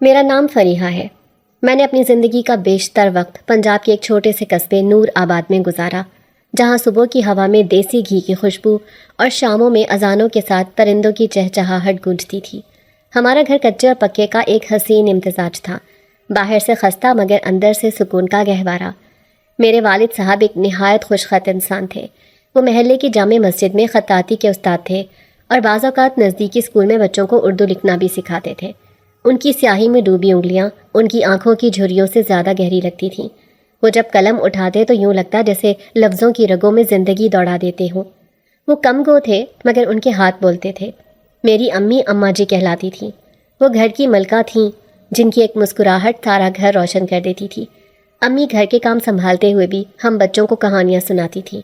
میرا نام فریحہ ہے۔ میں نے اپنی زندگی کا بیشتر وقت پنجاب کے ایک چھوٹے سے قصبے نور آباد میں گزارا، جہاں صبح کی ہوا میں دیسی گھی کی خوشبو اور شاموں میں اذانوں کے ساتھ پرندوں کی چہچہاہٹ گونجتی تھی۔ ہمارا گھر کچے اور پکے کا ایک حسین امتزاج تھا، باہر سے خستہ مگر اندر سے سکون کا گہوارہ۔ میرے والد صاحب ایک نہایت خوش خط انسان تھے۔ وہ محلے کی جامع مسجد میں خطاطی کے استاد تھے اور بعض اوقات نزدیکی اسکول میں بچوں کو اردو لکھنا بھی سکھاتے تھے۔ ان کی سیاہی میں ڈوبی انگلیاں ان کی آنکھوں کی جھریوں سے زیادہ گہری لگتی تھیں۔ وہ جب قلم اٹھاتے تو یوں لگتا جیسے لفظوں کی رگوں میں زندگی دوڑا دیتے ہوں۔ وہ کم گو تھے مگر ان کے ہاتھ بولتے تھے۔ میری امی اماں جی کہلاتی تھیں۔ وہ گھر کی ملکہ تھیں جن کی ایک مسکراہٹ سارا گھر روشن کر دیتی تھی۔ امی گھر کے کام سنبھالتے ہوئے بھی ہم بچوں کو کہانیاں سناتی تھیں۔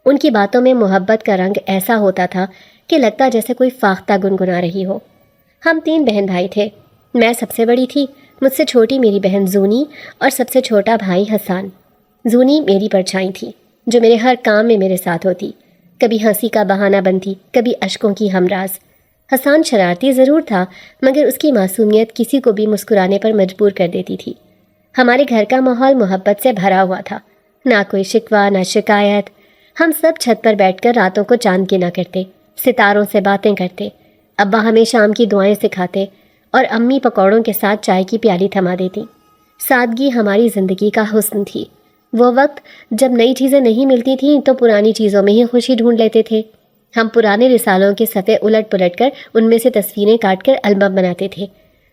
ان کی باتوں میں محبت کا رنگ ایسا ہوتا تھا کہ لگتا جیسے کوئی فاختہ گنگنا رہی ہو۔ ہم 3 بہن بھائی تھے۔ میں سب سے بڑی تھی، مجھ سے چھوٹی میری بہن زونی اور سب سے چھوٹا بھائی حسان۔ زونی میری پرچھائی تھی جو میرے ہر کام میں میرے ساتھ ہوتی، کبھی ہنسی کا بہانہ بنتی، کبھی اشکوں کی ہمراز۔ حسان شرارتی ضرور تھا مگر اس کی معصومیت کسی کو بھی مسکرانے پر مجبور کر دیتی تھی۔ ہمارے گھر کا ماحول محبت سے بھرا ہوا تھا، نہ کوئی شکوہ نہ شکایت۔ ہم سب چھت پر بیٹھ کر راتوں کو چاند گنا کرتے، ستاروں سے باتیں کرتے۔ ابا ہمیں شام کی دعائیں سکھاتے اور امی پکوڑوں کے ساتھ چائے کی پیالی تھما دیتی۔ سادگی ہماری زندگی کا حسن تھی۔ وہ وقت جب نئی چیزیں نہیں ملتی تھیں تو پرانی چیزوں میں ہی خوشی ڈھونڈ لیتے تھے۔ ہم پرانے رسالوں کے صفحے الٹ پلٹ کر ان میں سے تصویریں کاٹ کر البم بناتے تھے،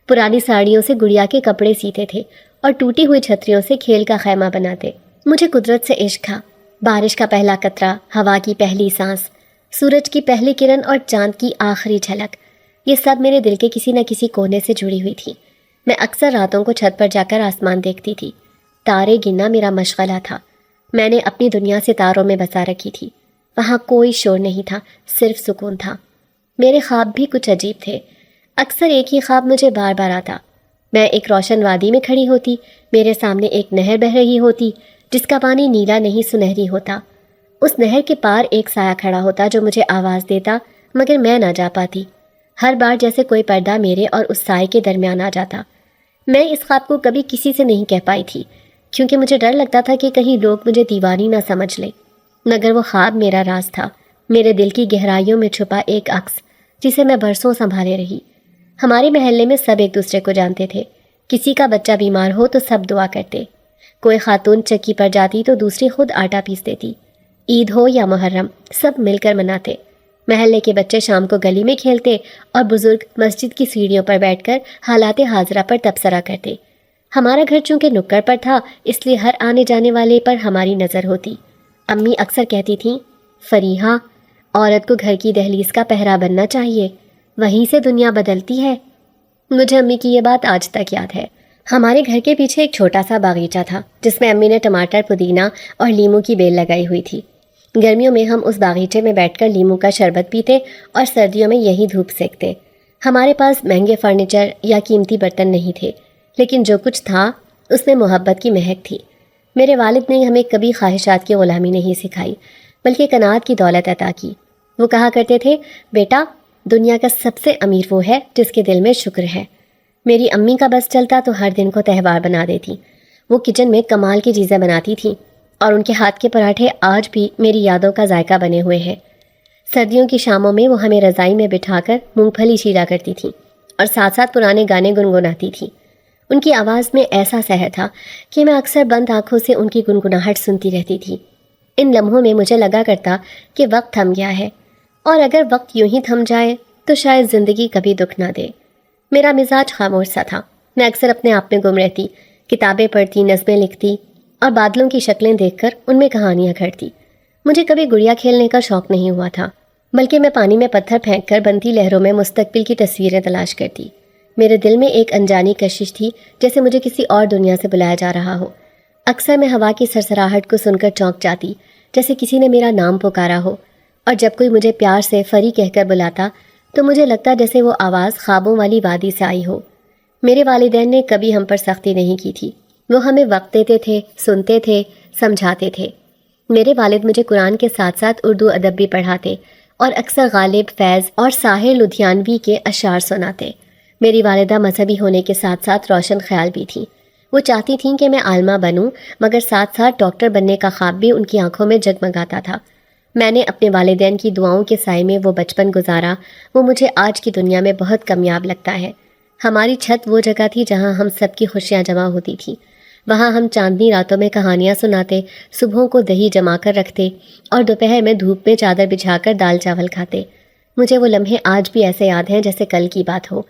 پرانی ساڑیوں سے گڑیا کے کپڑے سیتے تھے اور ٹوٹی ہوئی چھتریوں سے کھیل کا خیمہ بناتے۔ مجھے قدرت سے عشق تھا، بارش کا پہلا قطرہ، ہوا کی پہلی سانس، سورج کی پہلی کرن اور چاند کی آخری جھلک، یہ سب میرے دل کے کسی نہ کسی کونے سے جڑی ہوئی تھی۔ میں اکثر راتوں کو چھت پر جا کر آسمان دیکھتی تھی۔ تارے گننا میرا مشغلہ تھا۔ میں نے اپنی دنیا ستاروں میں بسا رکھی تھی۔ وہاں کوئی شور نہیں تھا، صرف سکون تھا۔ میرے خواب بھی کچھ عجیب تھے۔ اکثر ایک ہی خواب مجھے بار بار آتا۔ میں ایک روشن وادی میں کھڑی ہوتی، میرے سامنے ایک نہر بہہ رہی ہوتی جس کا پانی نیلا نہیں سنہری ہوتا۔ اس نہر کے پار ایک سایہ کھڑا ہوتا جو مجھے آواز دیتا مگر میں نہ جا پاتی۔ ہر بار جیسے کوئی پردہ میرے اور اس سائے کے درمیان آ جاتا۔ میں اس خواب کو کبھی کسی سے نہیں کہہ پائی تھی کیونکہ مجھے ڈر لگتا تھا کہ کہیں لوگ مجھے دیوانی نہ سمجھ لیں، مگر وہ خواب میرا راز تھا، میرے دل کی گہرائیوں میں چھپا ایک عکس جسے میں برسوں سنبھالے رہی۔ ہمارے محلے میں سب ایک دوسرے کو جانتے تھے۔ کسی کا بچہ بیمار ہو تو سب دعا کرتے، کوئی خاتون چکی پر جاتی تو دوسری خود آٹا پیس دیتی۔ عید ہو یا محرم سب مل کر مناتے۔ محلے کے بچے شام کو گلی میں کھیلتے اور بزرگ مسجد کی سیڑھیوں پر بیٹھ کر حالات حاضرہ پر تبصرہ کرتے۔ ہمارا گھر چونکہ نکڑ پر تھا اس لیے ہر آنے جانے والے پر ہماری نظر ہوتی۔ امی اکثر کہتی تھیں، فریحہ، عورت کو گھر کی دہلیز کا پہرا بننا چاہیے، وہیں سے دنیا بدلتی ہے۔ مجھے امی کی یہ بات آج تک یاد ہے۔ ہمارے گھر کے پیچھے ایک چھوٹا سا باغیچہ تھا جس میں امی نے ٹماٹر، پودینہ اور لیموں کی بیل لگائی ہوئی تھی۔ گرمیوں میں ہم اس باغیچے میں بیٹھ کر لیموں کا شربت پیتے اور سردیوں میں یہی دھوپ سیکتے۔ ہمارے پاس مہنگے فرنیچر یا قیمتی برتن نہیں تھے، لیکن جو کچھ تھا اس میں محبت کی مہک تھی۔ میرے والد نے ہمیں کبھی خواہشات کی غلامی نہیں سکھائی بلکہ قناعت کی دولت عطا کی۔ وہ کہا کرتے تھے، بیٹا، دنیا کا سب سے امیر وہ ہے جس کے دل میں شکر ہے۔ میری امی کا بس چلتا تو ہر دن کو تہوار بنا دیتی۔ وہ کچن میں کمال کی چیزیں بناتی تھیں اور ان کے ہاتھ کے پراٹھے آج بھی میری یادوں کا ذائقہ بنے ہوئے ہیں۔ سردیوں کی شاموں میں وہ ہمیں رضائی میں بٹھا کر مونگ پھلی چیرا کرتی تھیں اور ساتھ ساتھ پرانے گانے گنگناتی تھیں۔ ان کی آواز میں ایسا سحر تھا کہ میں اکثر بند آنکھوں سے ان کی گنگناہٹ سنتی رہتی تھی۔ ان لمحوں میں مجھے لگا کرتا کہ وقت تھم گیا ہے، اور اگر وقت یوں ہی تھم جائے تو شاید زندگی کبھی دکھ نہ دے۔ میرا مزاج خاموش سا تھا۔ میں اکثر اپنے آپ میں گم رہتی، کتابیں پڑھتی، نظمیں لکھتی اور بادلوں کی شکلیں دیکھ کر ان میں کہانیاں گھڑتی۔ مجھے کبھی گڑیا کھیلنے کا شوق نہیں ہوا تھا، بلکہ میں پانی میں پتھر پھینک کر بنتی لہروں میں مستقبل کی تصویریں تلاش کرتی۔ میرے دل میں ایک انجانی کشش تھی، جیسے مجھے کسی اور دنیا سے بلایا جا رہا ہو۔ اکثر میں ہوا کی سرسراہٹ کو سن کر چونک جاتی، جیسے کسی نے میرا نام پکارا ہو، اور جب کوئی مجھے پیار سے فری کہہ کر بلاتا تو مجھے لگتا جیسے وہ آواز خوابوں والی وادی سے آئی ہو۔ میرے والدین نے کبھی ہم پر سختی نہیں کی تھی۔ وہ ہمیں وقت دیتے تھے، سنتے تھے، سمجھاتے تھے۔ میرے والد مجھے قرآن کے ساتھ ساتھ اردو ادب بھی پڑھاتے اور اکثر غالب، فیض اور ساحر لدھیانوی کے اشعار سناتے۔ میری والدہ مذہبی ہونے کے ساتھ ساتھ روشن خیال بھی تھیں۔ وہ چاہتی تھیں کہ میں عالمہ بنوں، مگر ساتھ ساتھ ڈاکٹر بننے کا خواب بھی ان کی آنکھوں میں جگمگاتا تھا۔ میں نے اپنے والدین کی دعاؤں کے سائے میں وہ بچپن گزارا، وہ مجھے آج کی دنیا میں بہت کامیاب لگتا ہے۔ ہماری چھت وہ جگہ تھی جہاں ہم سب کی خوشیاں جمع ہوتی تھیں۔ وہاں ہم چاندنی راتوں میں کہانیاں سناتے، صبحوں کو دہی جما کر رکھتے اور دوپہر میں دھوپ میں چادر بچھا کر دال چاول کھاتے۔ مجھے وہ لمحے آج بھی ایسے یاد ہیں جیسے کل کی بات ہو۔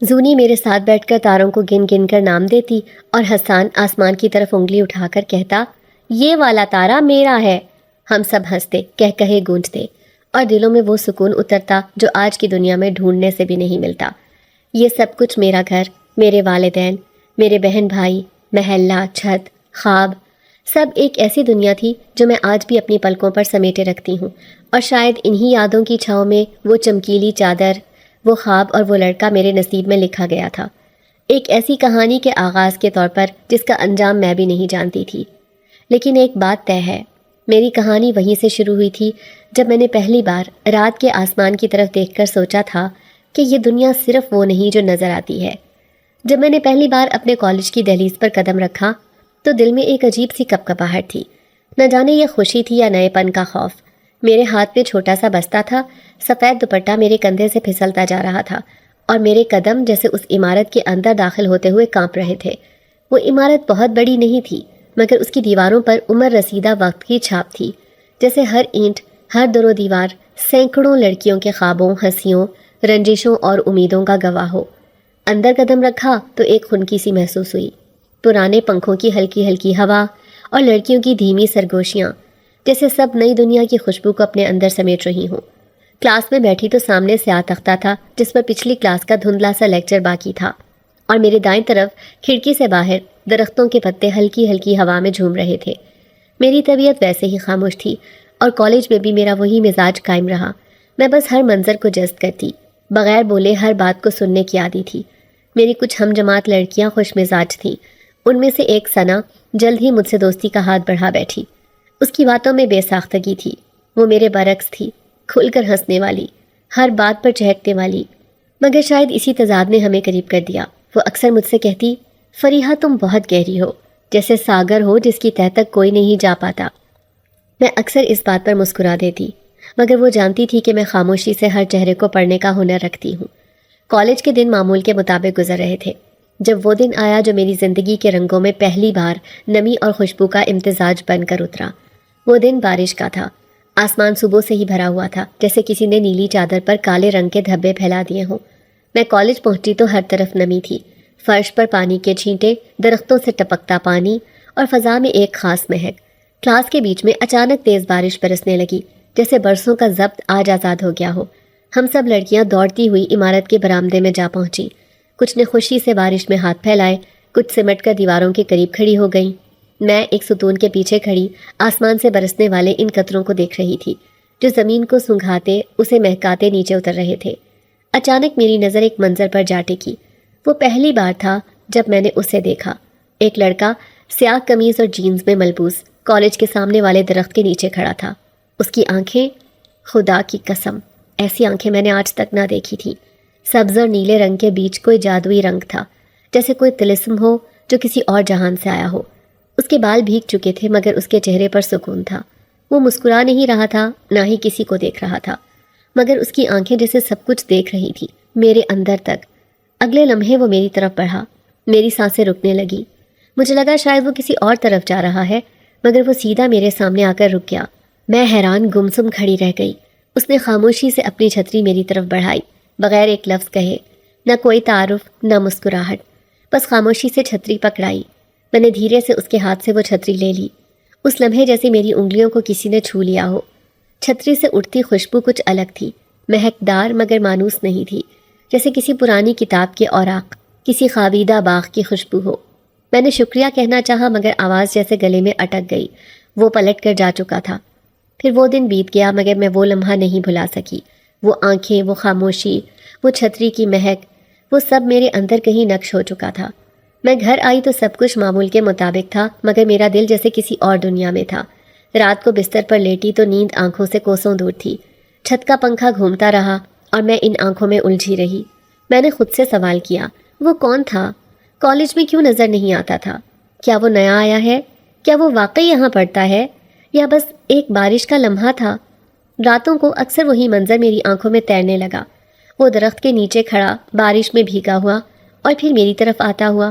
زونی میرے ساتھ بیٹھ کر تاروں کو گن گن کر نام دیتی اور حسان آسمان کی طرف انگلی اٹھا کر کہتا، یہ والا تارا میرا ہے۔ ہم سب ہنستے، کہے گونجتے، اور دلوں میں وہ سکون اترتا جو آج کی دنیا میں ڈھونڈنے سے بھی نہیں ملتا۔ یہ سب کچھ، میرا گھر، میرے والدین، میرے بہن بھائی، محلہ، چھت، خواب، سب ایک ایسی دنیا تھی جو میں آج بھی اپنی پلکوں پر سمیٹے رکھتی ہوں، اور شاید انہی یادوں کی چھاؤں میں وہ چمکیلی چادر، وہ خواب اور وہ لڑکا میرے نصیب میں لکھا گیا تھا، ایک ایسی کہانی کے آغاز کے طور پر جس کا انجام میں بھی نہیں جانتی تھی۔ لیکن ایک بات طے ہے، میری کہانی وہیں سے شروع ہوئی تھی جب میں نے پہلی بار رات کے آسمان کی طرف دیکھ کر سوچا تھا کہ یہ دنیا صرف وہ نہیں جو نظر آتی ہے۔ جب میں نے پہلی بار اپنے کالج کی دہلیز پر قدم رکھا تو دل میں ایک عجیب سی کپکپاہٹ تھی، نہ جانے یہ خوشی تھی یا نئے پن کا خوف۔ میرے ہاتھ میں چھوٹا سا بستہ تھا، سفید دوپٹہ میرے کندھے سے پھسلتا جا رہا تھا، اور میرے قدم جیسے اس عمارت کے اندر داخل ہوتے ہوئے کانپ رہے تھے۔ وہ عمارت بہت بڑی نہیں تھی، مگر اس کی دیواروں پر عمر رسیدہ وقت کی چھاپ تھی، جیسے ہر اینٹ، ہر در و دیوار سینکڑوں لڑکیوں کے خوابوں، ہنسیوں، رنجشوں اور امیدوں کا گواہ ہو۔ اندر قدم رکھا تو ایک خنکی سی محسوس ہوئی، پرانے پنکھوں کی ہلکی ہلکی ہوا اور لڑکیوں کی دھیمی سرگوشیاں، جیسے سب نئی دنیا کی خوشبو کو اپنے اندر سمیٹ رہی ہوں۔ کلاس میں بیٹھی تو سامنے سیاہ تختہ تھا جس پر پچھلی کلاس کا دھندلا سا لیکچر باقی تھا، اور میرے دائیں طرف کھڑکی سے باہر درختوں کے پتے ہلکی ہلکی ہوا میں جھوم رہے تھے۔ میری طبیعت ویسے ہی خاموش تھی، اور کالج میں بھی میرا وہی مزاج قائم رہا۔ میں بس ہر منظر کو جذب کرتی، بغیر بولے ہر بات کو سننے کی عادی تھی۔ میری کچھ ہم جماعت لڑکیاں خوش مزاج تھیں، ان میں سے ایک ثنا جلد ہی مجھ سے دوستی کا ہاتھ بڑھا بیٹھی۔ اس کی باتوں میں بے ساختگی تھی، وہ میرے برعکس تھی، کھل کر ہنسنے والی، ہر بات پر چہکنے والی، مگر شاید اسی تضاد نے ہمیں قریب کر دیا۔ وہ اکثر مجھ سے کہتی، فریحہ تم بہت گہری ہو، جیسے ساگر ہو جس کی تہہ تک کوئی نہیں جا پاتا۔ میں اکثر اس بات پر مسکرا دیتی، مگر وہ جانتی تھی کہ میں خاموشی سے ہر چہرے کو پڑھنے کا ہنر رکھتی ہوں۔ کالج کے دن معمول کے مطابق گزر رہے تھے، جب وہ دن آیا جو میری زندگی کے رنگوں میں پہلی بار نمی اور خوشبو کا امتزاج بن کر اترا۔ وہ دن بارش کا تھا، آسمان صبح سے ہی بھرا ہوا تھا، جیسے کسی نے نیلی چادر پر کالے رنگ کے دھبے پھیلا دیے ہوں۔ میں کالج پہنچی تو ہر طرف نمی تھی، فرش پر پانی کے چھینٹے، درختوں سے ٹپکتا پانی، اور فضا میں ایک خاص مہک۔ کلاس کے بیچ میں اچانک تیز بارش برسنے لگی، جیسے برسوں کا ضبط آج آزاد ہو گیا ہو۔ ہم سب لڑکیاں دوڑتی ہوئی عمارت کے برآمدے میں جا پہنچی، کچھ نے خوشی سے بارش میں ہاتھ پھیلائے، کچھ سمٹ کر دیواروں کے قریب کھڑی ہو گئیں۔ میں ایک ستون کے پیچھے کھڑی آسمان سے برسنے والے ان قطروں کو دیکھ رہی تھی جو زمین کو سنگھاتے، اسے مہکاتے نیچے اتر رہے تھے۔ اچانک میری نظر ایک منظر پر جا ٹکی۔ وہ پہلی بار تھا جب میں نے اسے دیکھا۔ ایک لڑکا سیاہ قمیض اور جینز میں ملبوس کالج کے سامنے والے درخت کے نیچے کھڑا تھا۔ اس کی آنکھیں، خدا کی قسم ایسی آنکھیں میں نے آج تک نہ دیکھی تھیں۔ سبز اور نیلے رنگ کے بیچ کوئی جادوئی رنگ تھا، جیسے کوئی طلسم ہو جو کسی اور جہان سے آیا ہو۔ اس کے بال بھیگ چکے تھے مگر اس کے چہرے پر سکون تھا۔ وہ مسکرا نہیں رہا تھا، نہ ہی کسی کو دیکھ رہا تھا، مگر اس کی آنکھیں جیسے سب کچھ دیکھ رہی تھی، میرے اندر تک۔ اگلے لمحے وہ میری طرف بڑھا، میری سانسیں رکنے لگی۔ مجھے لگا شاید وہ کسی اور طرف جا رہا ہے، مگر وہ سیدھا میرے سامنے آ کر رک گیا۔ میں حیران گمسم کھڑی رہ گئی۔ اس نے خاموشی سے اپنی چھتری میری طرف بڑھائی، بغیر ایک لفظ کہے، نہ کوئی تعارف، نہ مسکراہٹ، بس خاموشی سے چھتری پکڑائی۔ میں نے دھیرے سے اس کے ہاتھ سے وہ چھتری لے لی، اس لمحے جیسے میری انگلیوں کو کسی نے چھو لیا ہو۔ چھتری سے اٹھتی خوشبو کچھ الگ تھی، مہکدار مگر مانوس نہیں تھی، جیسے کسی پرانی کتاب کے اوراق، کسی خوابیدہ باغ کی خوشبو ہو۔ میں نے شکریہ کہنا چاہا مگر آواز جیسے گلے میں اٹک گئی۔ وہ پلٹ کر جا چکا تھا۔ پھر وہ دن بیت گیا مگر میں وہ لمحہ نہیں بھلا سکی۔ وہ آنکھیں، وہ خاموشی، وہ چھتری کی مہک، وہ سب میرے اندر کہیں نقش ہو چکا تھا۔ میں گھر آئی تو سب کچھ معمول کے مطابق تھا، مگر میرا دل جیسے کسی اور دنیا میں تھا۔ رات کو بستر پر لیٹی تو نیند آنکھوں سے کوسوں دور تھی۔ چھت کا پنکھا گھومتا رہا اور میں ان آنکھوں میں الجھی رہی۔ میں نے خود سے سوال کیا، وہ کون تھا؟ کالج میں کیوں نظر نہیں آتا تھا؟ کیا وہ نیا آیا ہے؟ کیا وہ واقعی یہاں پڑھتا ہے یا بس ایک بارش کا لمحہ تھا؟ راتوں کو اکثر وہی منظر میری آنکھوں میں تیرنے لگا، وہ درخت کے نیچے کھڑا بارش میں بھیگا ہوا اور پھر میری طرف آتا ہوا۔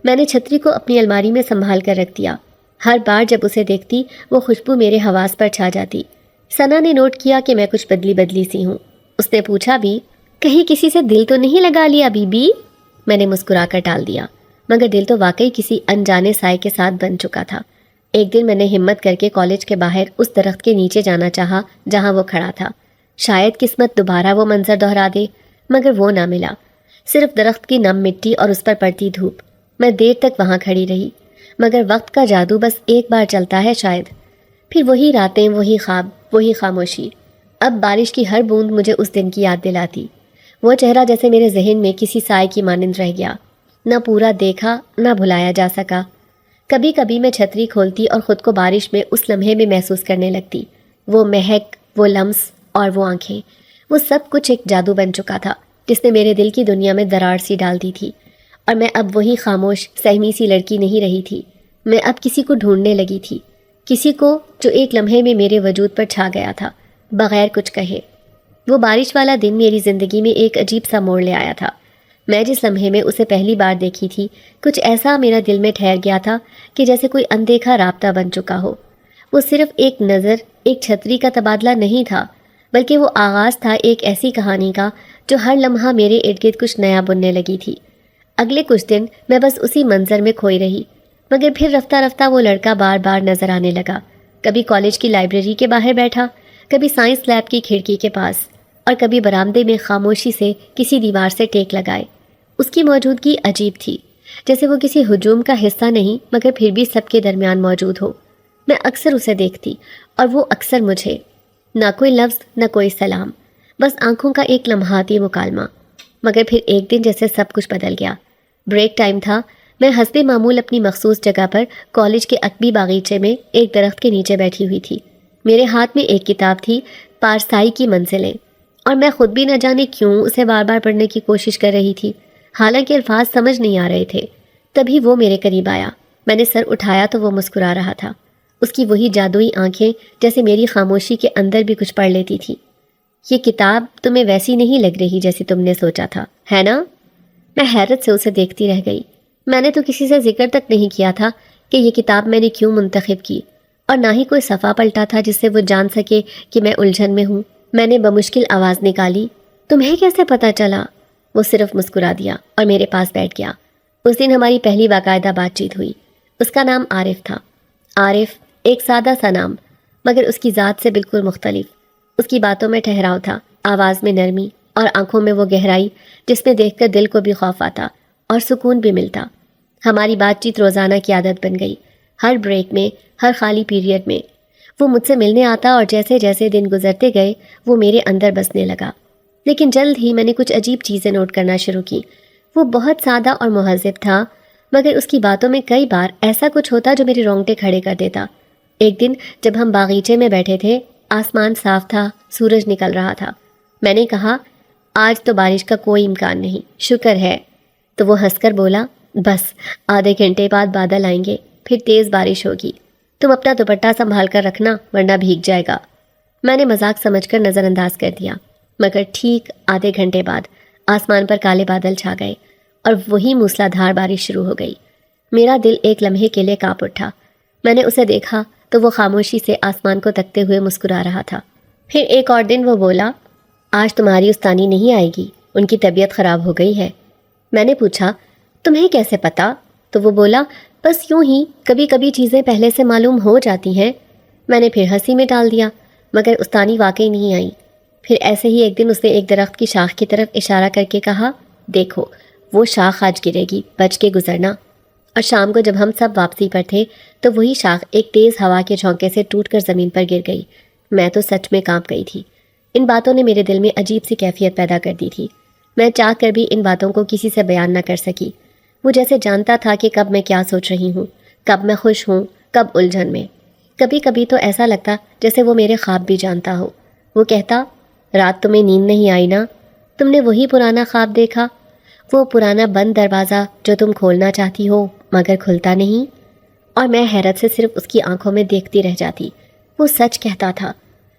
میں نے چھتری کو اپنی الماری میں سنبھال کر رکھ دیا۔ ہر بار جب اسے دیکھتی وہ خوشبو میرے حواس پر چھا جاتی۔ ثنا نے نوٹ کیا کہ میں کچھ بدلی سی ہوں۔ اس نے پوچھا بھی، کہیں کسی سے دل تو نہیں لگا لیا بی بی؟ میں نے مسکرا کر ٹال دیا، مگر دل تو واقعی کسی انجانے سائے کے ساتھ بن چکا تھا۔ ایک دن میں نے ہمت کر کے کالج کے باہر اس درخت کے نیچے جانا چاہا جہاں وہ کھڑا تھا۔ شاید قسمت دوبارہ وہ منظر دہرا دے، مگر وہ نہ ملا، صرف درخت کی نم مٹی اور اس پر پڑتی دھوپ۔ میں دیر تک وہاں کھڑی رہی، مگر وقت کا جادو بس ایک بار چلتا ہے شاید۔ پھر وہی راتیں، وہی خواب، وہی خاموشی۔ اب بارش کی ہر بوند مجھے اس دن کی یاد دلاتی۔ وہ چہرہ جیسے میرے ذہن میں کسی سائے کی مانند رہ گیا، نہ پورا دیکھا نہ بھلایا جا سکا۔ کبھی کبھی میں چھتری کھولتی اور خود کو بارش میں اس لمحے میں محسوس کرنے لگتی۔ وہ مہک، وہ لمس اور وہ آنکھیں، وہ سب کچھ ایک جادو بن چکا تھا جس نے میرے دل کی دنیا میں دراڑ سی ڈال دی تھی۔ اور میں اب وہی خاموش سہمی سی لڑکی نہیں رہی تھی، میں اب کسی کو ڈھونڈنے لگی تھی، کسی کو جو ایک لمحے میں میرے وجود پر چھا گیا تھا بغیر کچھ کہے۔ وہ بارش والا دن میری زندگی میں ایک عجیب سا موڑ لے آیا تھا۔ میں جس لمحے میں اسے پہلی بار دیکھی تھی، کچھ ایسا میرا دل میں ٹھہر گیا تھا کہ جیسے کوئی اندیکھا رابطہ بن چکا ہو۔ وہ صرف ایک نظر، ایک چھتری کا تبادلہ نہیں تھا، بلکہ وہ آغاز تھا ایک ایسی کہانی کا جو ہر لمحہ میرے ارد گرد کچھ نیا بننے لگی تھی۔ اگلے کچھ دن میں بس اسی منظر میں کھوئی رہی، مگر پھر رفتہ رفتہ وہ لڑکا بار بار نظر آنے لگا۔ کبھی کالج کی لائبریری کے باہر بیٹھا، کبھی سائنس لیب کی کھڑکی کے پاس، اور کبھی برآمدے میں خاموشی سے کسی دیوار سے ٹیک لگائے۔ اس کی موجودگی عجیب تھی، جیسے وہ کسی ہجوم کا حصہ نہیں مگر پھر بھی سب کے درمیان موجود ہو۔ میں اکثر اسے دیکھتی اور وہ اکثر مجھے۔ نہ کوئی لفظ، نہ کوئی سلام، بس آنکھوں کا ایک لمحاتی مکالمہ۔ مگر پھر ایک دن جیسے سب کچھ بدل گیا۔ بریک ٹائم تھا، میں حسب معمول اپنی مخصوص جگہ پر کالج کے عقبی باغیچے میں ایک درخت کے نیچے بیٹھی ہوئی تھی۔ میرے ہاتھ میں ایک کتاب تھی، پارسائی کی منزلیں، اور میں خود بھی نہ جانے کیوں اسے بار بار پڑھنے کی کوشش کر رہی تھی، حالانکہ الفاظ سمجھ نہیں آ رہے تھے۔ تبھی وہ میرے قریب آیا۔ میں نے سر اٹھایا تو وہ مسکرا رہا تھا۔ اس کی وہی جادوئی آنکھیں جیسے میری خاموشی کے اندر بھی کچھ پڑھ لیتی تھی۔ یہ کتاب تمہیں ویسی نہیں لگ رہی جیسی تم نے سوچا تھا، ہے نا؟ میں حیرت سے اسے دیکھتی رہ گئی۔ میں نے تو کسی سے ذکر تک نہیں کیا تھا کہ یہ کتاب میں نے کیوں منتخب کی، اور نہ ہی کوئی صفحہ پلٹا تھا جس سے وہ جان سکے کہ میں الجھن میں ہوں۔ میں نے بمشکل آواز نکالی، تمہیں کیسے پتہ چلا؟ وہ صرف مسکرا دیا اور میرے پاس بیٹھ گیا۔ اس دن ہماری پہلی باقاعدہ بات چیت ہوئی۔ اس کا نام عارف تھا۔ عارف، ایک سادہ سا نام، مگر اس کی ذات سے بالکل مختلف۔ اس کی باتوں میں ٹھہراؤ تھا، آواز میں نرمی، اور آنکھوں میں وہ گہرائی جس میں دیکھ کر دل کو بھی خوف آتا اور سکون بھی ملتا۔ ہماری بات چیت روزانہ کی عادت بن گئی۔ ہر بریک میں، ہر خالی پیریڈ میں وہ مجھ سے ملنے آتا، اور جیسے جیسے دن گزرتے گئے وہ میرے اندر بسنے لگا۔ لیکن جلد ہی میں نے کچھ عجیب چیزیں نوٹ کرنا شروع کی۔ وہ بہت سادہ اور مہذب تھا، مگر اس کی باتوں میں کئی بار ایسا کچھ ہوتا جو میرے رونگٹے کھڑے کر دیتا۔ ایک دن جب ہم باغیچے میں بیٹھے تھے، آسمان صاف تھا، سورج نکل رہا تھا۔ میں نے کہا، آج تو بارش کا کوئی امکان نہیں، شکر ہے۔ تو وہ ہنس کر بولا، بس آدھے گھنٹے بعد بادل آئیں گے، پھر تیز بارش ہوگی، تم اپنا دوپٹہ سنبھال کر رکھنا ورنہ بھیگ جائے گا۔ میں نے مذاق سمجھ کر نظر انداز کر دیا، مگر ٹھیک آدھے گھنٹے بعد آسمان پر کالے بادل چھا گئے اور وہی موسلا دھار بارش شروع ہو گئی۔ میرا دل ایک لمحے کے لیے کانپ اٹھا۔ میں نے اسے دیکھا تو وہ خاموشی سے آسمان کو تکتے ہوئے مسکرا رہا تھا۔ پھر ایک اور دن وہ بولا، آج تمہاری استانی نہیں آئے گی، ان کی طبیعت خراب ہو گئی ہے۔ میں نے پوچھا، تمہیں کیسے پتا؟ تو وہ بولا، بس یوں ہی کبھی کبھی چیزیں پہلے سے معلوم ہو جاتی ہیں۔ میں نے پھر ہنسی میں ٹال دیا، مگر استانی واقعی نہیں آئی۔ پھر ایسے ہی ایک دن اس نے ایک درخت کی شاخ کی طرف اشارہ کر کے کہا، دیکھو وہ شاخ آج گرے گی، بچ کے گزرنا۔ اور شام کو جب ہم سب واپسی پر تھے تو وہی شاخ ایک تیز ہوا کے جھونکے سے ٹوٹ کر زمین پر گر گئی۔ میں تو سچ میں کانپ گئی تھی۔ ان باتوں نے میرے دل میں عجیب سی کیفیت پیدا کر دی تھی۔ میں چاہ کر بھی ان باتوں کو کسی سے بیان نہ کر سکی۔ وہ جیسے جانتا تھا کہ کب میں کیا سوچ رہی ہوں، کب میں خوش ہوں، کب الجھن میں۔ کبھی کبھی تو ایسا لگتا جیسے وہ میرے خواب بھی جانتا ہو۔ وہ کہتا، رات تمہیں نیند نہیں آئی نا؟ تم نے وہی پرانا خواب دیکھا، وہ پرانا بند دروازہ جو تم کھولنا چاہتی ہو مگر کھلتا نہیں؟ اور میں حیرت سے صرف اس کی آنکھوں میں دیکھتی رہ جاتی۔ وہ سچ کہتا تھا،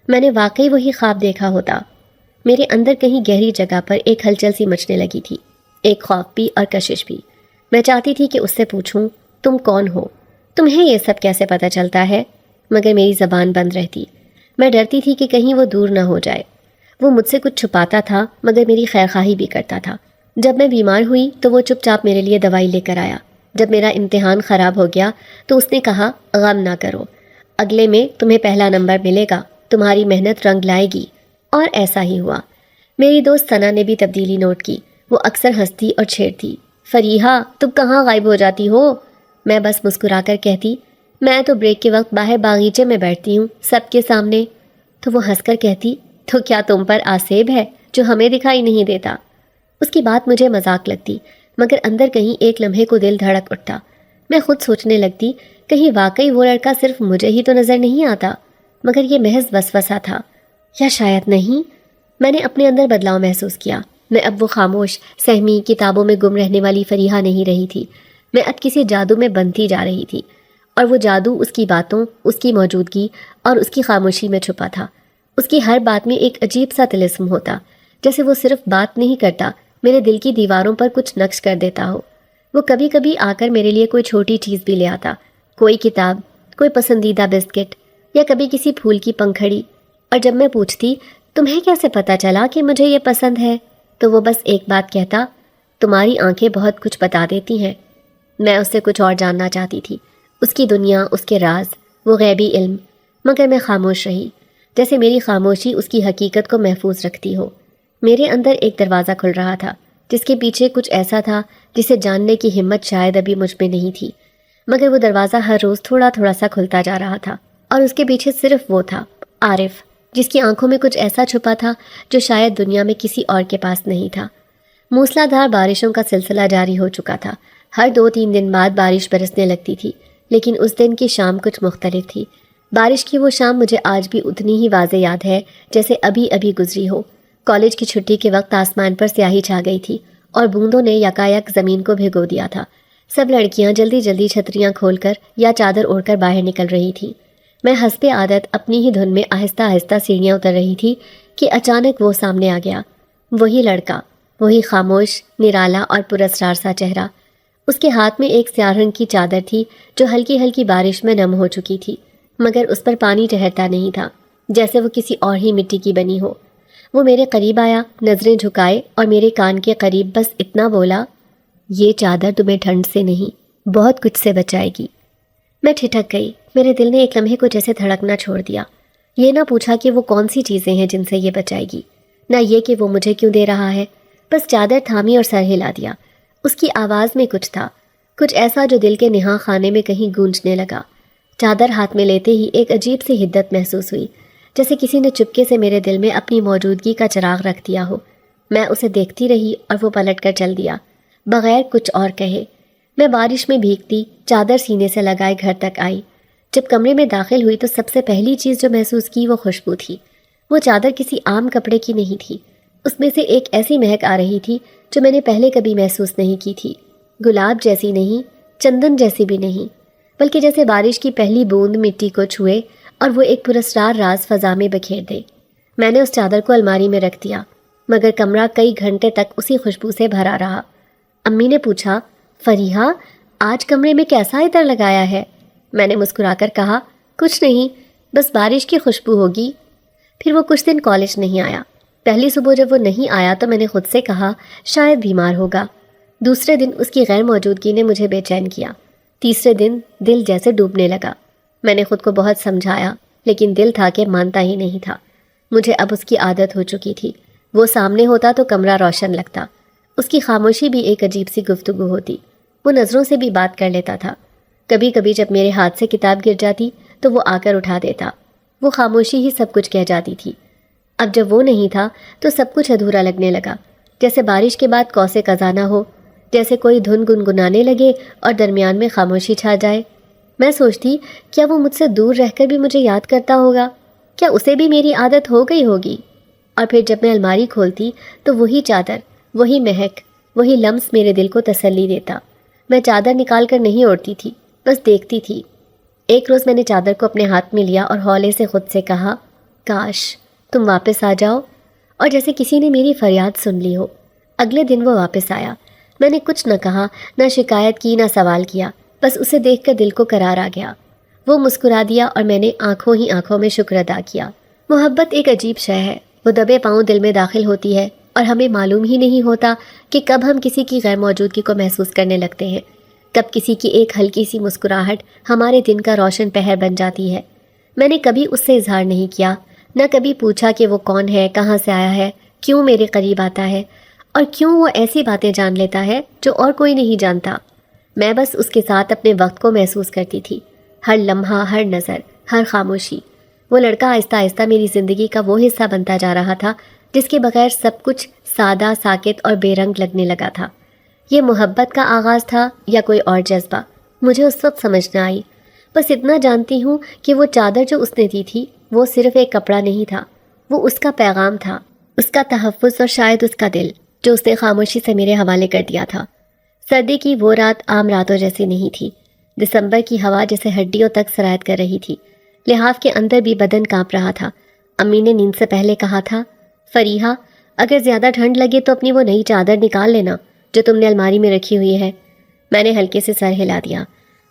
میں نے واقعی وہی خواب دیکھا ہوتا۔ میرے اندر کہیں گہری جگہ پر ایک ہلچل سی مچنے لگی تھی، ایک خوف بھی اور کشش بھی۔ میں چاہتی تھی کہ اس سے پوچھوں، تم کون ہو؟ تمہیں یہ سب کیسے پتہ چلتا ہے؟ مگر میری زبان بند رہتی۔ میں ڈرتی تھی کہ کہیں وہ دور نہ ہو جائے۔ وہ مجھ سے کچھ چھپاتا تھا مگر میری خیرخواہی بھی کرتا تھا۔ جب میں بیمار ہوئی تو وہ چپ چاپ میرے لیے دوائی لے کر آیا۔ جب میرا امتحان خراب ہو گیا تو اس نے کہا، غم نہ کرو، اگلے میں تمہیں پہلا نمبر ملے گا، تمہاری محنت رنگ لائے گی۔ اور ایسا ہی ہوا۔ میری دوست ثنا نے بھی تبدیلی نوٹ کی۔ وہ اکثر ہنستی اور چھیڑتی، فریحہ تم کہاں غائب ہو جاتی ہو؟ میں بس مسکرا کر کہتی، میں تو بریک کے وقت باہر باغیچے میں بیٹھتی ہوں سب کے سامنے۔ تو وہ ہنس کر کہتی، تو کیا تم پر آسیب ہے جو ہمیں دکھائی نہیں دیتا؟ اس کی بات مجھے مذاق لگتی مگر اندر کہیں ایک لمحے کو دل دھڑک اٹھتا۔ میں خود سوچنے لگتی، کہیں واقعی وہ لڑکا صرف مجھے ہی تو نظر نہیں آتا، مگر یہ محض وسوسہ تھا، یا شاید نہیں۔ میں نے اپنے اندر بدلاؤ محسوس کیا۔ میں اب وہ خاموش، سہمی، کتابوں میں گم رہنے والی فریحہ نہیں رہی تھی۔ میں اب کسی جادو میں بندھی جا رہی تھی، اور وہ جادو اس کی باتوں، اس کی موجودگی اور اس کی خاموشی میں چھپا تھا۔ اس کی ہر بات میں ایک عجیب سا طلسم ہوتا، جیسے وہ صرف بات نہیں کرتا، میرے دل کی دیواروں پر کچھ نقش کر دیتا ہو۔ وہ کبھی کبھی آ کر میرے لیے کوئی چھوٹی چیز بھی لے آتا، کوئی کتاب، کوئی پسندیدہ بسکٹ، یا کبھی کسی پھول کی پنکھڑی۔ اور جب میں پوچھتی، تمہیں کیسے پتہ چلا کہ مجھے یہ پسند ہے، تو وہ بس ایک بات کہتا، تمہاری آنکھیں بہت کچھ بتا دیتی ہیں۔ میں اس سے کچھ اور جاننا چاہتی تھی، اس کی دنیا، اس کے راز، وہ غیبی علم، مگر میں خاموش رہی، جیسے میری خاموشی اس کی حقیقت کو محفوظ رکھتی ہو۔ میرے اندر ایک دروازہ کھل رہا تھا، جس کے پیچھے کچھ ایسا تھا جسے جاننے کی ہمت شاید ابھی مجھ میں نہیں تھی، مگر وہ دروازہ ہر روز تھوڑا تھوڑا سا کھلتا جا رہا تھا، اور اس کے پیچھے صرف وہ تھا، عارف، جس کی آنکھوں میں کچھ ایسا چھپا تھا جو شاید دنیا میں کسی اور کے پاس نہیں تھا۔ موسلا دھار بارشوں کا سلسلہ جاری ہو چکا تھا۔ ہر 2-3 دن بعد بارش برسنے لگتی تھی، لیکن اس دن کی شام کچھ مختلف تھی۔ بارش کی وہ شام مجھے آج بھی اتنی ہی واضح یاد ہے جیسے ابھی ابھی گزری ہو۔ کالج کی چھٹی کے وقت آسمان پر سیاہی چھا گئی تھی اور بوندوں نے یکایک زمین کو بھگو دیا تھا۔ سب لڑکیاں جلدی جلدی چھتریاں کھول کر یا چادر اوڑھ کر باہر نکل رہی تھیں۔ میں حسب عادت اپنی ہی دھن میں آہستہ آہستہ سیڑھیاں اتر رہی تھی کہ اچانک وہ سامنے آ گیا، وہی لڑکا، وہی خاموش، نرالا اور پراسرار سا چہرہ۔ اس کے ہاتھ میں ایک سیاہ رنگ کی چادر تھی جو ہلکی ہلکی بارش میں نم ہو چکی تھی، مگر اس پر پانی ٹھہرتا نہیں تھا، جیسے وہ کسی اور ہی مٹی کی بنی ہو۔ وہ میرے قریب آیا، نظریں جھکائے اور میرے کان کے قریب بس اتنا بولا، یہ چادر تمہیں ٹھنڈ سے نہیں، بہت کچھ سے بچائے گی۔ میں ٹھٹک گئی۔ میرے دل نے ایک لمحے کو جیسے دھڑکنا چھوڑ دیا۔ یہ نہ پوچھا کہ وہ کون سی چیزیں ہیں جن سے یہ بچائے گی، نہ یہ کہ وہ مجھے کیوں دے رہا ہے، بس چادر تھامی اور سر ہلا دیا۔ اس کی آواز میں کچھ تھا، کچھ ایسا جو دل کے نہا خانے میں کہیں گونجنے لگا۔ چادر ہاتھ میں لیتے ہی ایک عجیب سی حدت محسوس ہوئی، جیسے کسی نے چپکے سے میرے دل میں اپنی موجودگی کا چراغ رکھ دیا ہو۔ میں اسے دیکھتی رہی اور وہ پلٹ کر چل دیا، بغیر کچھ اور کہے۔ میں بارش میں بھیگتی چادر سینے سے لگائے گھر تک آئی۔ جب کمرے میں داخل ہوئی تو سب سے پہلی چیز جو محسوس کی وہ خوشبو تھی۔ وہ چادر کسی عام کپڑے کی نہیں تھی، اس میں سے ایک ایسی مہک آ رہی تھی جو میں نے پہلے کبھی محسوس نہیں کی تھی۔ گلاب جیسی نہیں، چندن جیسی بھی نہیں، بلکہ جیسے بارش کی پہلی بوند مٹی کو چھوئے اور وہ ایک پراسرار راز فضا میں بکھیر دے۔ میں نے اس چادر کو الماری میں رکھ دیا، مگر کمرہ کئی گھنٹے تک اسی خوشبو سے بھرا رہا۔ امی نے پوچھا، فریحہ آج کمرے میں کیسا عطر لگایا ہے؟ میں نے مسکرا کر کہا، کچھ نہیں، بس بارش کی خوشبو ہوگی۔ پھر وہ کچھ دن کالج نہیں آیا۔ پہلی صبح جب وہ نہیں آیا تو میں نے خود سے کہا شاید بیمار ہوگا۔ دوسرے دن اس کی غیر موجودگی نے مجھے بے چین کیا۔ تیسرے دن دل جیسے ڈوبنے لگا۔ میں نے خود کو بہت سمجھایا، لیکن دل تھا کہ مانتا ہی نہیں تھا۔ مجھے اب اس کی عادت ہو چکی تھی۔ وہ سامنے ہوتا تو کمرہ روشن لگتا، اس کی خاموشی بھی ایک عجیب سی گفتگو ہوتی۔ وہ نظروں سے بھی بات کر لیتا تھا۔ کبھی کبھی جب میرے ہاتھ سے کتاب گر جاتی تو وہ آ کر اٹھا دیتا۔ وہ خاموشی ہی سب کچھ کہہ جاتی تھی۔ اب جب وہ نہیں تھا تو سب کچھ ادھورا لگنے لگا، جیسے بارش کے بعد کوسے خزاں نہ ہو، جیسے کوئی دھن گنگنانے لگے اور درمیان میں خاموشی چھا جائے۔ میں سوچتی، کیا وہ مجھ سے دور رہ کر بھی مجھے یاد کرتا ہوگا؟ کیا اسے بھی میری عادت ہو گئی ہوگی؟ اور پھر جب میں الماری کھولتی تو وہی چادر، وہی مہک، وہی لمس میرے دل کو تسلی دیتا۔ میں چادر نکال کر نہیں اوڑھتی تھی، بس دیکھتی تھی۔ ایک روز میں نے چادر کو اپنے ہاتھ میں لیا اور ہولے سے خود سے کہا، کاش تم واپس آ جاؤ، اور جیسے کسی نے میری فریاد سن لی ہو۔ اگلے دن وہ واپس آیا۔ میں نے کچھ نہ کہا، نہ شکایت کی، نہ سوال کیا، بس اسے دیکھ کر دل کو قرار آ گیا۔ وہ مسکرا دیا اور میں نے آنکھوں ہی آنکھوں میں شکر ادا کیا۔ محبت ایک عجیب شے ہے، وہ دبے پاؤں دل میں داخل ہوتی ہے اور ہمیں معلوم ہی نہیں ہوتا کہ کب ہم کسی کی غیر موجودگی کو محسوس کرنے لگتے ہیں، کب کسی کی ایک ہلکی سی مسکراہٹ ہمارے دن کا روشن پہر بن جاتی ہے۔ میں نے کبھی اس سے اظہار نہیں کیا، نہ کبھی پوچھا کہ وہ کون ہے، کہاں سے آیا ہے، کیوں میرے قریب آتا ہے، اور کیوں وہ ایسی باتیں جان لیتا ہے جو اور کوئی نہیں جانتا۔ میں بس اس کے ساتھ اپنے وقت کو محسوس کرتی تھی، ہر لمحہ، ہر نظر، ہر خاموشی۔ وہ لڑکا آہستہ آہستہ میری زندگی کا وہ حصہ بنتا جا رہا تھا جس کے بغیر سب کچھ سادہ، ساکت اور بے رنگ لگنے لگا تھا۔ یہ محبت کا آغاز تھا یا کوئی اور جذبہ، مجھے اس وقت سمجھ نہ آئی۔ بس اتنا جانتی ہوں کہ وہ چادر جو اس نے دی تھی وہ صرف ایک کپڑا نہیں تھا، وہ اس کا پیغام تھا، اس کا تحفظ، اور شاید اس کا دل جو اس نے خاموشی سے میرے حوالے کر دیا تھا۔ سردی کی وہ رات عام راتوں جیسی نہیں تھی۔ دسمبر کی ہوا جیسے ہڈیوں تک سرایت کر رہی تھی۔ لحاف کے اندر بھی بدن کانپ رہا تھا۔ امی نے نیند سے پہلے کہا تھا، فریحہ اگر زیادہ ٹھنڈ لگے تو اپنی وہ نئی چادر نکال لینا جو تم نے الماری میں رکھی ہوئی ہے۔ میں نے ہلکے سے سر ہلا دیا،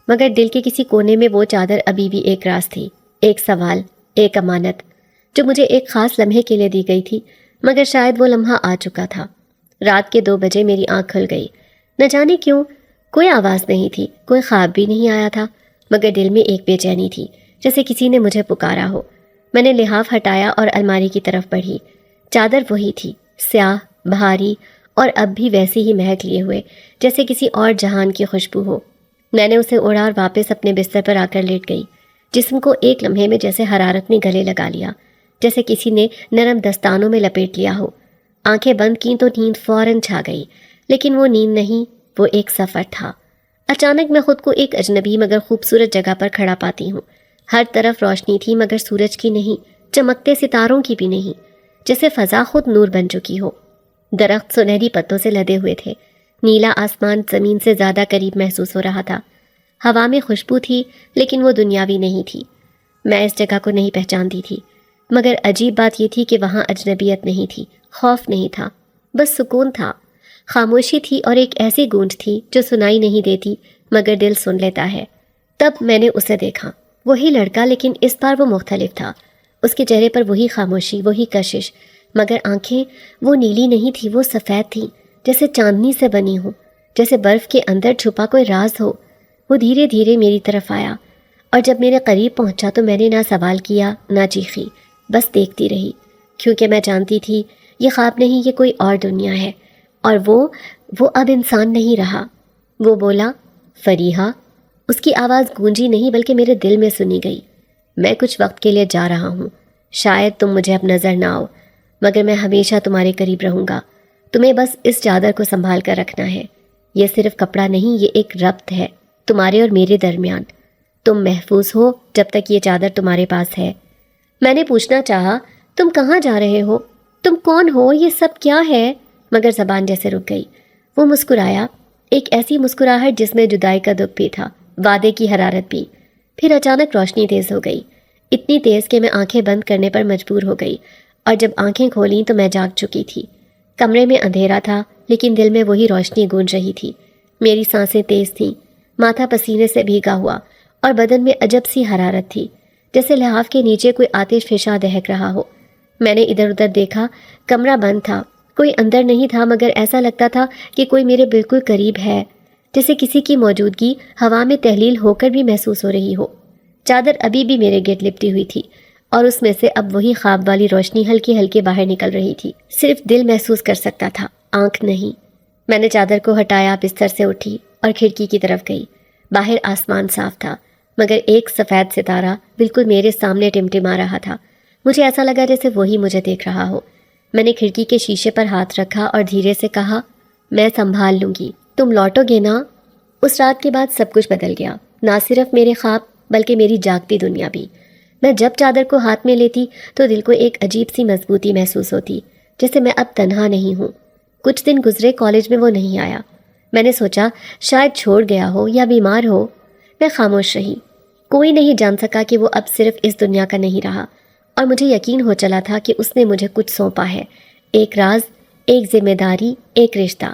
مگر دل کے کسی کونے میں وہ چادر ابھی بھی ایک راز تھی، ایک سوال، ایک امانت، جو مجھے ایک خاص لمحے کے لیے دی گئی تھی، مگر شاید وہ لمحہ آ چکا تھا۔ رات کے 2 بجے میری آنکھ کھل گئی۔ نہ جانے کیوں، کوئی آواز نہیں تھی، کوئی خواب بھی نہیں آیا تھا، مگر دل میں ایک بے چینی تھی، جیسے کسی نے مجھے پکارا ہو۔ میں نے لحاف ہٹایا اور الماری کی طرف بڑھی۔ چادر وہی تھی، سیاہ، بھاری، اور اب بھی ویسی ہی مہک لیے ہوئے جیسے کسی اور جہان کی خوشبو ہو۔ میں نے اسے اوڑھا اور واپس اپنے بستر پر آ کر لیٹ گئی۔ جسم کو ایک لمحے میں جیسے حرارت نے گلے لگا لیا، جیسے کسی نے نرم دستانوں میں لپیٹ لیا ہو۔ آنکھیں بند کیں تو نیند فوراً چھا گئی، لیکن وہ نیند نہیں، وہ ایک سفر تھا۔ اچانک میں خود کو ایک اجنبی مگر خوبصورت جگہ پر کھڑا پاتی ہوں۔ ہر طرف روشنی تھی، مگر سورج کی نہیں، چمکتے ستاروں کی بھی نہیں، جیسے فضا خود نور بن چکی ہو۔ درخت سنہری پتوں سے لدے ہوئے تھے، نیلا آسمان زمین سے زیادہ قریب محسوس ہو رہا تھا۔ ہوا میں خوشبو تھی، لیکن وہ دنیاوی نہیں تھی۔ میں اس جگہ کو نہیں پہچانتی تھی، مگر عجیب بات یہ تھی کہ وہاں اجنبیت نہیں تھی، خوف نہیں تھا، بس سکون تھا، خاموشی تھی، اور ایک ایسی گونج تھی جو سنائی نہیں دیتی مگر دل سن لیتا ہے۔ تب میں نے اسے دیکھا، وہی لڑکا، لیکن اس بار وہ مختلف تھا۔ اس کے چہرے پر وہی خاموشی، وہی کشش، مگر آنکھیں وہ نیلی نہیں تھی، وہ سفید تھیں، جیسے چاندنی سے بنی ہو، جیسے برف کے اندر چھپا کوئی راز ہو۔ وہ دھیرے دھیرے میری طرف آیا، اور جب میرے قریب پہنچا تو میں نے نہ سوال کیا، نہ چیخی، بس دیکھتی رہی، کیونکہ میں جانتی تھی یہ خواب نہیں، یہ کوئی اور دنیا ہے، اور وہ اب انسان نہیں رہا۔ وہ بولا، فریحہ۔ اس کی آواز گونجی نہیں بلکہ میرے دل میں سنی گئی۔ میں کچھ وقت کے لیے جا رہا ہوں، شاید تم مجھے اب نظر نہ آؤ، مگر میں ہمیشہ تمہارے قریب رہوں گا۔ تمہیں بس اس چادر کو سنبھال کر رکھنا ہے۔ یہ صرف کپڑا نہیں، یہ ایک ربط ہے تمہارے اور میرے درمیان۔ تم محفوظ ہو جب تک یہ چادر تمہارے پاس ہے۔ میں نے پوچھنا چاہا، تم کہاں جا رہے ہو؟ تم کون ہو؟ یہ سب کیا ہے؟ مگر زبان جیسے رک گئی۔ وہ مسکرایا، ایک ایسی مسکراہٹ جس میں جدائی کا دکھ بھی تھا، وعدے کی حرارت بھی۔ پھر اچانک روشنی تیز ہو گئی، اتنی تیز کہ میں آنکھیں بند کرنے پر مجبور ہو گئی، اور جب آنکھیں کھولیں تو میں جاگ چکی تھی۔ کمرے میں اندھیرا تھا، لیکن دل میں وہی روشنی گونج رہی تھی۔ میری سانسیں تیز تھیں، ماتھا پسینے سے بھیگا ہوا، اور بدن میں عجب سی حرارت تھی، جیسے لحاف کے نیچے کوئی آتش فشاں دہک رہا ہو۔ میں نے ادھر ادھر دیکھا، کمرہ بند تھا، کوئی اندر نہیں تھا، مگر ایسا لگتا تھا کہ کوئی میرے بالکل قریب ہے، جیسے کسی کی موجودگی ہوا میں تحلیل ہو کر بھی محسوس ہو رہی ہو۔ چادر ابھی بھی میرے گرد لپٹی ہوئی تھی، اور اس میں سے اب وہی خواب والی روشنی ہلکی ہلکی باہر نکل رہی تھی۔ صرف دل محسوس کر سکتا تھا، آنکھ نہیں۔ میں نے چادر کو ہٹایا، بستر سے اٹھی اور کھڑکی کی طرف گئی۔ باہر آسمان صاف تھا، مگر ایک سفید ستارہ بالکل میرے سامنے ٹمٹما رہا تھا۔ مجھے ایسا لگا جیسے وہی مجھے دیکھ رہا ہو۔ میں نے کھڑکی کے شیشے پر ہاتھ رکھا اور دھیرے سے کہا، میں سنبھال لوں گی، تم لوٹو گے نا؟ اس رات کے بعد سب کچھ بدل گیا، نہ صرف میرے خواب بلکہ میری جاگتی دنیا بھی۔ میں جب چادر کو ہاتھ میں لیتی تو دل کو ایک عجیب سی مضبوطی محسوس ہوتی، جیسے میں اب تنہا نہیں ہوں۔ کچھ دن گزرے، کالج میں وہ نہیں آیا۔ میں نے سوچا شاید چھوڑ گیا ہو یا بیمار ہو۔ میں خاموش رہی۔ کوئی نہیں جان سکا کہ وہ اب صرف اس دنیا کا نہیں رہا، اور مجھے یقین ہو چلا تھا کہ اس نے مجھے کچھ سونپا ہے، ایک راز، ایک ذمہ داری، ایک رشتہ۔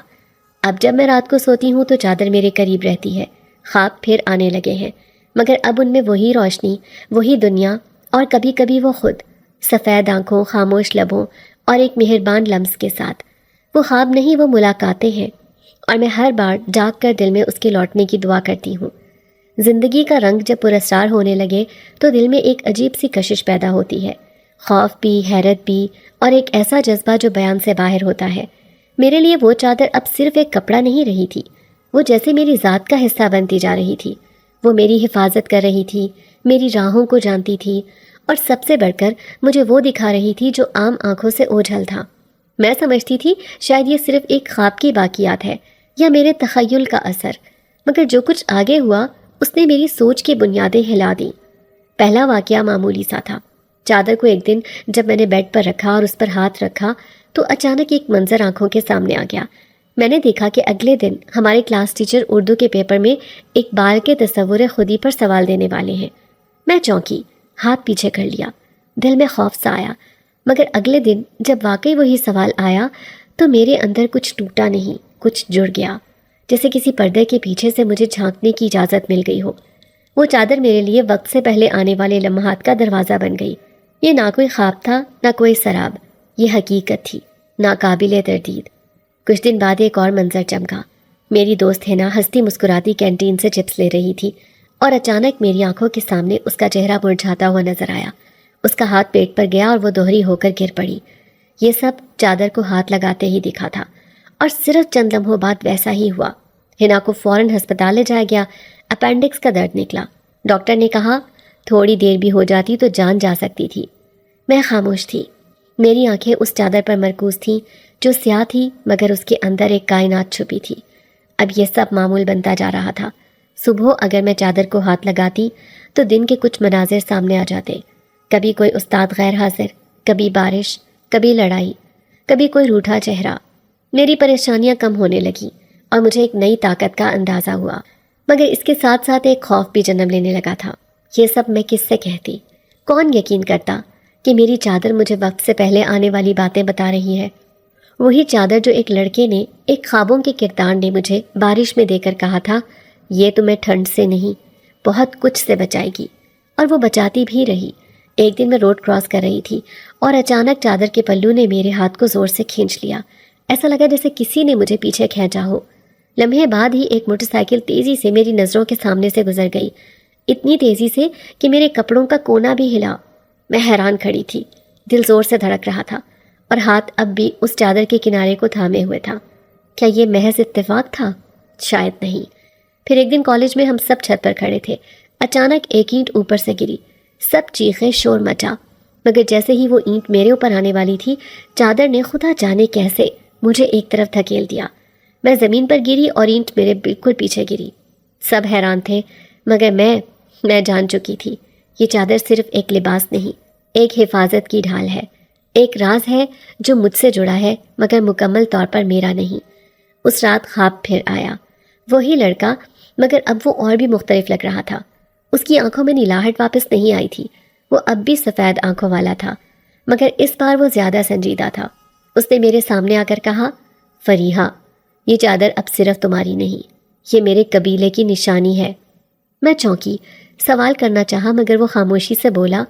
اب جب میں رات کو سوتی ہوں تو چادر میرے قریب رہتی ہے۔ خواب پھر آنے لگے ہیں، مگر اب ان میں وہی روشنی، وہی دنیا، اور کبھی کبھی وہ خود، سفید آنکھوں، خاموش لبوں اور ایک مہربان لمس کے ساتھ۔ وہ خواب نہیں، وہ ملاقاتیں ہیں، اور میں ہر بار جاگ کر دل میں اس کے لوٹنے کی دعا کرتی ہوں۔ زندگی کا رنگ جب پراسرار ہونے لگے تو دل میں ایک عجیب سی کشش پیدا ہوتی ہے، خوف بھی، حیرت بھی، اور ایک ایسا جذبہ جو بیان سے باہر ہوتا ہے۔ میرے لیے وہ چادر اب صرف ایک کپڑا نہیں رہی تھی، وہ جیسے میری ذات کا حصہ بنتی جا رہی تھی۔ وہ میری حفاظت کر رہی تھی، میری راہوں کو جانتی تھی، اور سب سے بڑھ کر مجھے وہ دکھا رہی تھی جو عام آنکھوں سے اوجھل تھا۔ میں سمجھتی تھی شاید یہ صرف ایک خواب کی باقیات ہے یا میرے تخیل کا اثر، مگر جو کچھ آگے ہوا اس نے میری سوچ کی بنیادیں ہلا دیں۔ پہلا واقعہ معمولی سا تھا۔ چادر کو ایک دن جب میں نے بیڈ پر رکھا اور اس پر ہاتھ رکھا تو اچانک ایک منظر آنکھوں کے سامنے آ گیا۔ میں نے دیکھا کہ اگلے دن ہمارے کلاس ٹیچر اردو کے پیپر میں اقبال کے تصور خودی پر سوال دینے والے ہیں۔ میں چونکی، ہاتھ پیچھے کر لیا، دل میں خوف سا آیا، مگر اگلے دن جب واقعی وہی سوال آیا تو میرے اندر کچھ ٹوٹا نہیں، کچھ جڑ گیا، جیسے کسی پردے کے پیچھے سے مجھے جھانکنے کی اجازت مل گئی ہو۔ وہ چادر میرے لیے وقت سے پہلے آنے والے لمحات کا دروازہ بن گئی۔ یہ نہ کوئی خواب تھا، نہ کوئی سراب، یہ حقیقت تھی، ناقابل تردید۔ کچھ دن بعد ایک اور منظر چمکا۔ میری دوست ہینا ہنستی مسکراتی کینٹین سے چپس لے رہی تھی، اور اچانک میری آنکھوں کے سامنے اس کا چہرہ مرجھاتا ہوا نظر آیا۔ اس کا ہاتھ پیٹ پر گیا اور وہ دوہری ہو کر گر پڑی۔ یہ سب چادر کو ہاتھ لگاتے ہی دکھا تھا، اور صرف چند لمحوں بعد ویسا ہی ہوا۔ ہینا کو فوراً ہسپتال لے جایا گیا۔ اپینڈکس کا درد نکلا۔ ڈاکٹر نے کہا تھوڑی دیر بھی ہو جاتی تو جان جا سکتی تھی۔ میں خاموش تھی۔ میری آنکھیں اس چادر پر مرکوز تھیں جو سیاہ تھی، مگر اس کے اندر ایک کائنات چھپی تھی۔ اب یہ سب معمول بنتا جا رہا تھا۔ صبح اگر میں چادر کو ہاتھ لگاتی تو دن کے کچھ مناظر سامنے آ جاتے۔ کبھی کوئی استاد غیر حاضر، کبھی بارش، کبھی لڑائی، کبھی کوئی روٹھا چہرہ۔ میری پریشانیاں کم ہونے لگیں اور مجھے ایک نئی طاقت کا اندازہ ہوا، مگر اس کے ساتھ ساتھ ایک خوف بھی جنم لینے لگا تھا۔ یہ سب میں کس سے کہتی؟ کون یقین کرتا کہ میری چادر مجھے وقت سے پہلے آنے والی باتیں بتا رہی ہے؟ وہی چادر جو ایک لڑکے نے، ایک خوابوں کے کردار نے مجھے بارش میں دے کر کہا تھا، یہ تمہیں ٹھنڈ سے نہیں، بہت کچھ سے بچائے گی، اور وہ بچاتی بھی رہی۔ ایک دن میں روڈ کراس کر رہی تھی اور اچانک چادر کے پلو نے میرے ہاتھ کو زور سے کھینچ لیا۔ ایسا لگا جیسے کسی نے مجھے پیچھے کھینچا ہو۔ لمحے بعد ہی ایک موٹر سائیکل تیزی سے میری نظروں کے سامنے سے گزر گئی، اتنی تیزی سے کہ میرے کپڑوں کا کونا بھی ہلا۔ میں حیران کھڑی تھی، دل زور سے دھڑک رہا تھا، اور ہاتھ اب بھی اس چادر کے کنارے کو تھامے ہوئے تھا۔ کیا یہ محض اتفاق تھا؟ شاید نہیں۔ پھر ایک دن کالج میں ہم سب چھت پر کھڑے تھے۔ اچانک ایک اینٹ اوپر سے گری، سب چیخے، شور مچا، مگر جیسے ہی وہ اینٹ میرے اوپر آنے والی تھی، چادر نے خدا جانے کیسے مجھے ایک طرف دھکیل دیا۔ میں زمین پر گری اور اینٹ میرے بالکل پیچھے گری۔ سب حیران تھے، مگر میں جان چکی تھی یہ چادر صرف ایک لباس نہیں، ایک حفاظت کی ڈھال ہے، ایک راز ہے جو مجھ سے جڑا ہے مگر مکمل طور پر میرا نہیں۔ اس رات خواب پھر آیا، وہی لڑکا، مگر اب وہ اور بھی مختلف لگ رہا تھا۔ اس کی آنکھوں میں نلاہٹ واپس نہیں آئی تھی، وہ اب بھی سفید آنکھوں والا تھا، مگر اس بار وہ زیادہ سنجیدہ تھا۔ اس نے میرے سامنے آ کر کہا، فریحہ، یہ چادر اب صرف تمہاری نہیں، یہ میرے قبیلے کی نشانی ہے۔ میں چونکی، سوال کرنا چاہا مگر وہ خاموشی سے بولا،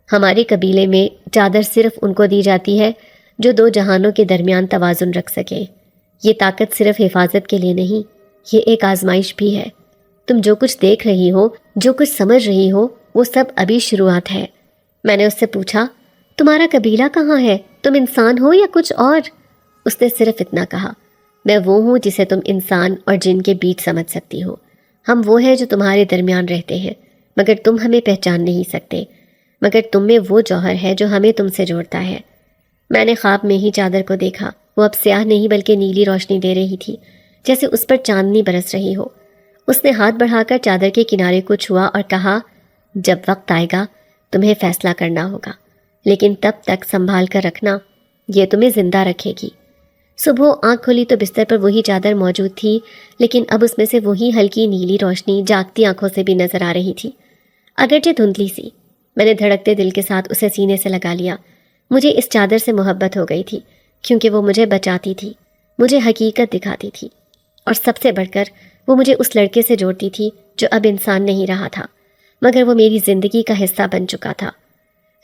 ہمارے قبیلے میں چادر صرف ان کو دی جاتی ہے جو دو جہانوں کے درمیان توازن رکھ سکے۔ یہ طاقت صرف حفاظت کے لیے نہیں، یہ ایک آزمائش بھی ہے۔ تم جو کچھ دیکھ رہی ہو، جو کچھ سمجھ رہی ہو، وہ سب ابھی شروعات ہے۔ میں نے اس سے پوچھا، تمہارا قبیلہ کہاں ہے؟ تم انسان ہو یا کچھ اور؟ اس نے صرف اتنا کہا، میں وہ ہوں جسے تم انسان اور جن کے بیچ سمجھ سکتی ہو۔ ہم وہ ہیں جو تمہارے درمیان رہتے ہیں، مگر تم ہمیں پہچان نہیں سکتے، مگر تم میں وہ جوہر ہے جو ہمیں تم سے جوڑتا ہے۔ میں نے خواب میں ہی چادر کو دیکھا، وہ اب سیاہ نہیں بلکہ نیلی روشنی دے رہی تھی، جیسے اس پر چاندنی برس رہی ہو۔ اس نے ہاتھ بڑھا کر چادر کے کنارے کو چھوا اور کہا، جب وقت آئے گا تمہیں فیصلہ کرنا ہوگا، لیکن تب تک سنبھال کر رکھنا، یہ تمہیں زندہ رکھے گی۔ صبح آنکھ کھولی تو بستر پر وہی چادر موجود تھی، لیکن اب اس میں سے وہی ہلکی نیلی روشنی جاگتی آنکھوں سے بھی نظر آ رہی تھی، اگرچہ دھندلی سی۔ میں نے دھڑکتے دل کے ساتھ اسے سینے سے لگا لیا۔ مجھے اس چادر سے محبت ہو گئی تھی، کیونکہ وہ مجھے بچاتی تھی، مجھے حقیقت دکھاتی تھی، اور سب سے بڑھ کر وہ مجھے اس لڑکے سے جوڑتی تھی جو اب انسان نہیں رہا تھا، مگر وہ میری زندگی کا حصہ بن چکا تھا۔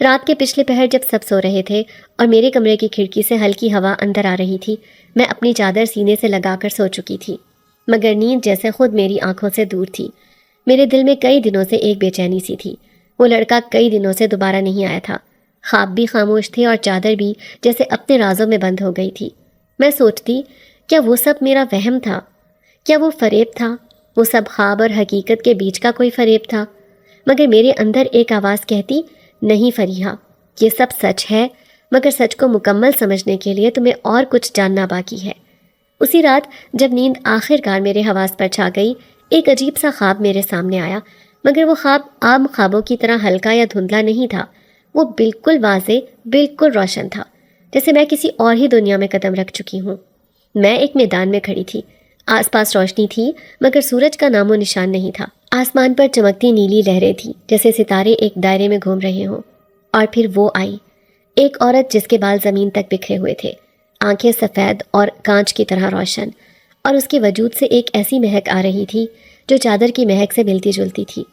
رات کے پچھلے پہر جب سب سو رہے تھے اور میرے کمرے کی کھڑکی سے ہلکی ہوا اندر آ رہی تھی، میں اپنی چادر سینے سے لگا کر سو چکی تھی، مگر نیند جیسے خود میری آنکھوں سے دور تھی۔ میرے دل میں کئی دنوں سے ایک بے چینی سی تھی۔ وہ لڑکا کئی دنوں سے دوبارہ نہیں آیا تھا، خواب بھی خاموش تھے اور چادر بھی جیسے اپنے رازوں میں بند ہو گئی تھی۔ میں سوچتی، کیا وہ سب میرا وہم تھا؟ کیا وہ فریب تھا؟ وہ سب خواب اور حقیقت کے بیچ کا کوئی فریب تھا؟ مگر میرے اندر ایک آواز کہتی، نہیں فریحہ، یہ سب سچ ہے، مگر سچ کو مکمل سمجھنے کے لیے تمہیں اور کچھ جاننا باقی ہے۔ اسی رات جب نیند آخر کار میرے حواس پر چھا گئی، ایک عجیب سا خواب میرے سامنے آیا، مگر وہ خواب عام خوابوں کی طرح ہلکا یا دھندلا نہیں تھا۔ وہ بالکل واضح، بالکل روشن تھا، جیسے میں کسی اور ہی دنیا میں قدم رکھ چکی ہوں۔ میں ایک میدان میں کھڑی تھی، آس پاس روشنی تھی، مگر سورج کا نام و نشان نہیں تھا۔ آسمان پر چمکتی نیلی لہریں تھیں، جیسے ستارے ایک دائرے میں گھوم رہے ہوں۔ اور پھر وہ آئی، ایک عورت جس کے بال زمین تک بکھرے ہوئے تھے، آنکھیں سفید اور کانچ کی طرح روشن، اور اس کے وجود سے ایک ایسی مہک آ رہی تھی جو چادر کی مہک سے ملتی جلتی تھی۔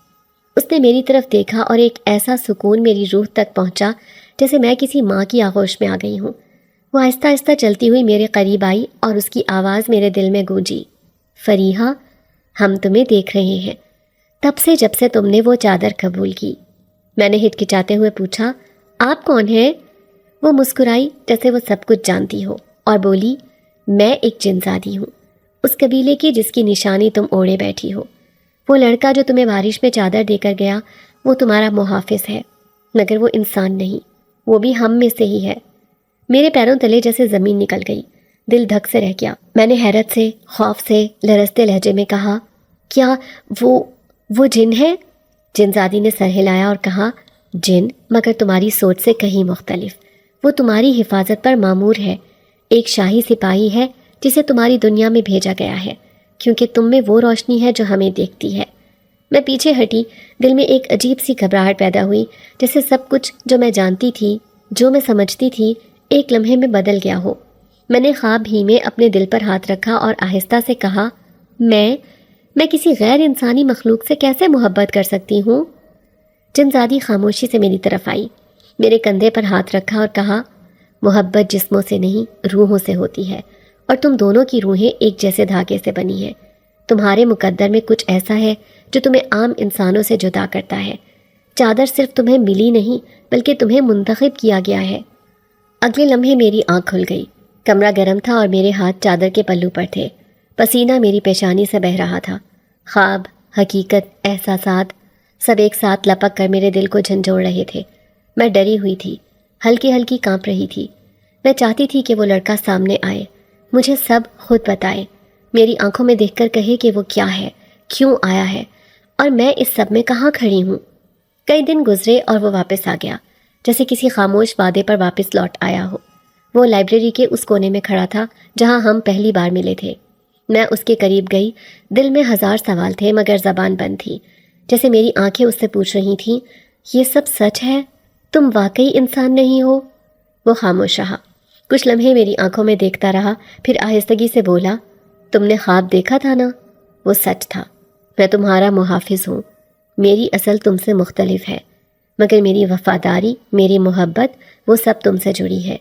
اس نے میری طرف دیکھا اور ایک ایسا سکون میری روح تک پہنچا جیسے میں کسی ماں کی آغوش میں آ گئی ہوں۔ وہ آہستہ آہستہ چلتی ہوئی میرے قریب آئی اور اس کی آواز میرے دل میں گونجی، فریحہ، ہم تمہیں دیکھ رہے ہیں، تب سے جب سے تم نے وہ چادر قبول کی۔ میں نے ہچکچاتے ہوئے پوچھا، آپ کون ہیں؟ وہ مسکرائی جیسے وہ سب کچھ جانتی ہو اور بولی، میں ایک جنزادی ہوں، اس قبیلے کی جس کی نشانی تم اوڑھے بیٹھی ہو۔ وہ لڑکا جو تمہیں بارش میں چادر دے کر گیا، وہ تمہارا محافظ ہے، مگر وہ انسان نہیں، وہ بھی ہم میں سے ہی ہے۔ میرے پیروں تلے جیسے زمین نکل گئی، دل دھک سے رہ گیا۔ میں نے حیرت سے، خوف سے، لرزتے لہجے میں کہا، کیا وہ جن ہے؟ جنزادی نے سر ہلایا اور کہا، جن، مگر تمہاری سوچ سے کہیں مختلف۔ وہ تمہاری حفاظت پر مامور ہے، ایک شاہی سپاہی ہے جسے تمہاری دنیا میں بھیجا گیا ہے، کیونکہ تم میں وہ روشنی ہے جو ہمیں دیکھتی ہے۔ میں پیچھے ہٹی، دل میں ایک عجیب سی گھبراہٹ پیدا ہوئی، جیسے سب کچھ جو میں جانتی تھی، جو میں سمجھتی تھی، ایک لمحے میں بدل گیا ہو۔ میں نے خواب ہی میں اپنے دل پر ہاتھ رکھا اور آہستہ سے کہا، میں کسی غیر انسانی مخلوق سے کیسے محبت کر سکتی ہوں؟ جنزادی خاموشی سے میری طرف آئی، میرے کندھے پر ہاتھ رکھا اور کہا، محبت جسموں سے نہیں، روحوں سے ہوتی ہے، اور تم دونوں کی روحیں ایک جیسے دھاگے سے بنی ہیں۔ تمہارے مقدر میں کچھ ایسا ہے جو تمہیں عام انسانوں سے جدا کرتا ہے۔ چادر صرف تمہیں ملی نہیں، بلکہ تمہیں منتخب کیا گیا ہے۔ اگلے لمحے میری آنکھ کھل گئی، کمرہ گرم تھا اور میرے ہاتھ چادر کے پلو پر تھے، پسینہ میری پیشانی سے بہہ رہا تھا۔ خواب، حقیقت، احساسات، سب ایک ساتھ لپک کر میرے دل کو جھنجھوڑ رہے تھے۔ میں ڈری ہوئی تھی، ہلکی ہلکی کانپ رہی تھی۔ میں چاہتی تھی کہ وہ لڑکا سامنے آئے، مجھے سب خود بتائے، میری آنکھوں میں دیکھ کر کہے کہ وہ کیا ہے، کیوں آیا ہے، اور میں اس سب میں کہاں کھڑی ہوں۔ کئی دن گزرے اور وہ واپس آ گیا، جیسے کسی خاموش وعدے پر واپس لوٹ آیا ہو۔ وہ لائبریری کے اس کونے میں کھڑا تھا جہاں ہم پہلی بار ملے تھے۔ میں اس کے قریب گئی، دل میں ہزار سوال تھے مگر زبان بند تھی، جیسے میری آنکھیں اس سے پوچھ رہی تھیں، یہ سب سچ ہے؟ تم واقعی انسان نہیں ہو؟ وہ خاموش رہا، کچھ لمحے میری آنکھوں میں دیکھتا رہا، پھر آہستگی سے بولا، تم نے خواب دیکھا تھا نا؟ وہ سچ تھا، میں تمہارا محافظ ہوں۔ میری اصل تم سے مختلف ہے، مگر میری وفاداری، میری محبت، وہ سب تم سے جڑی ہے۔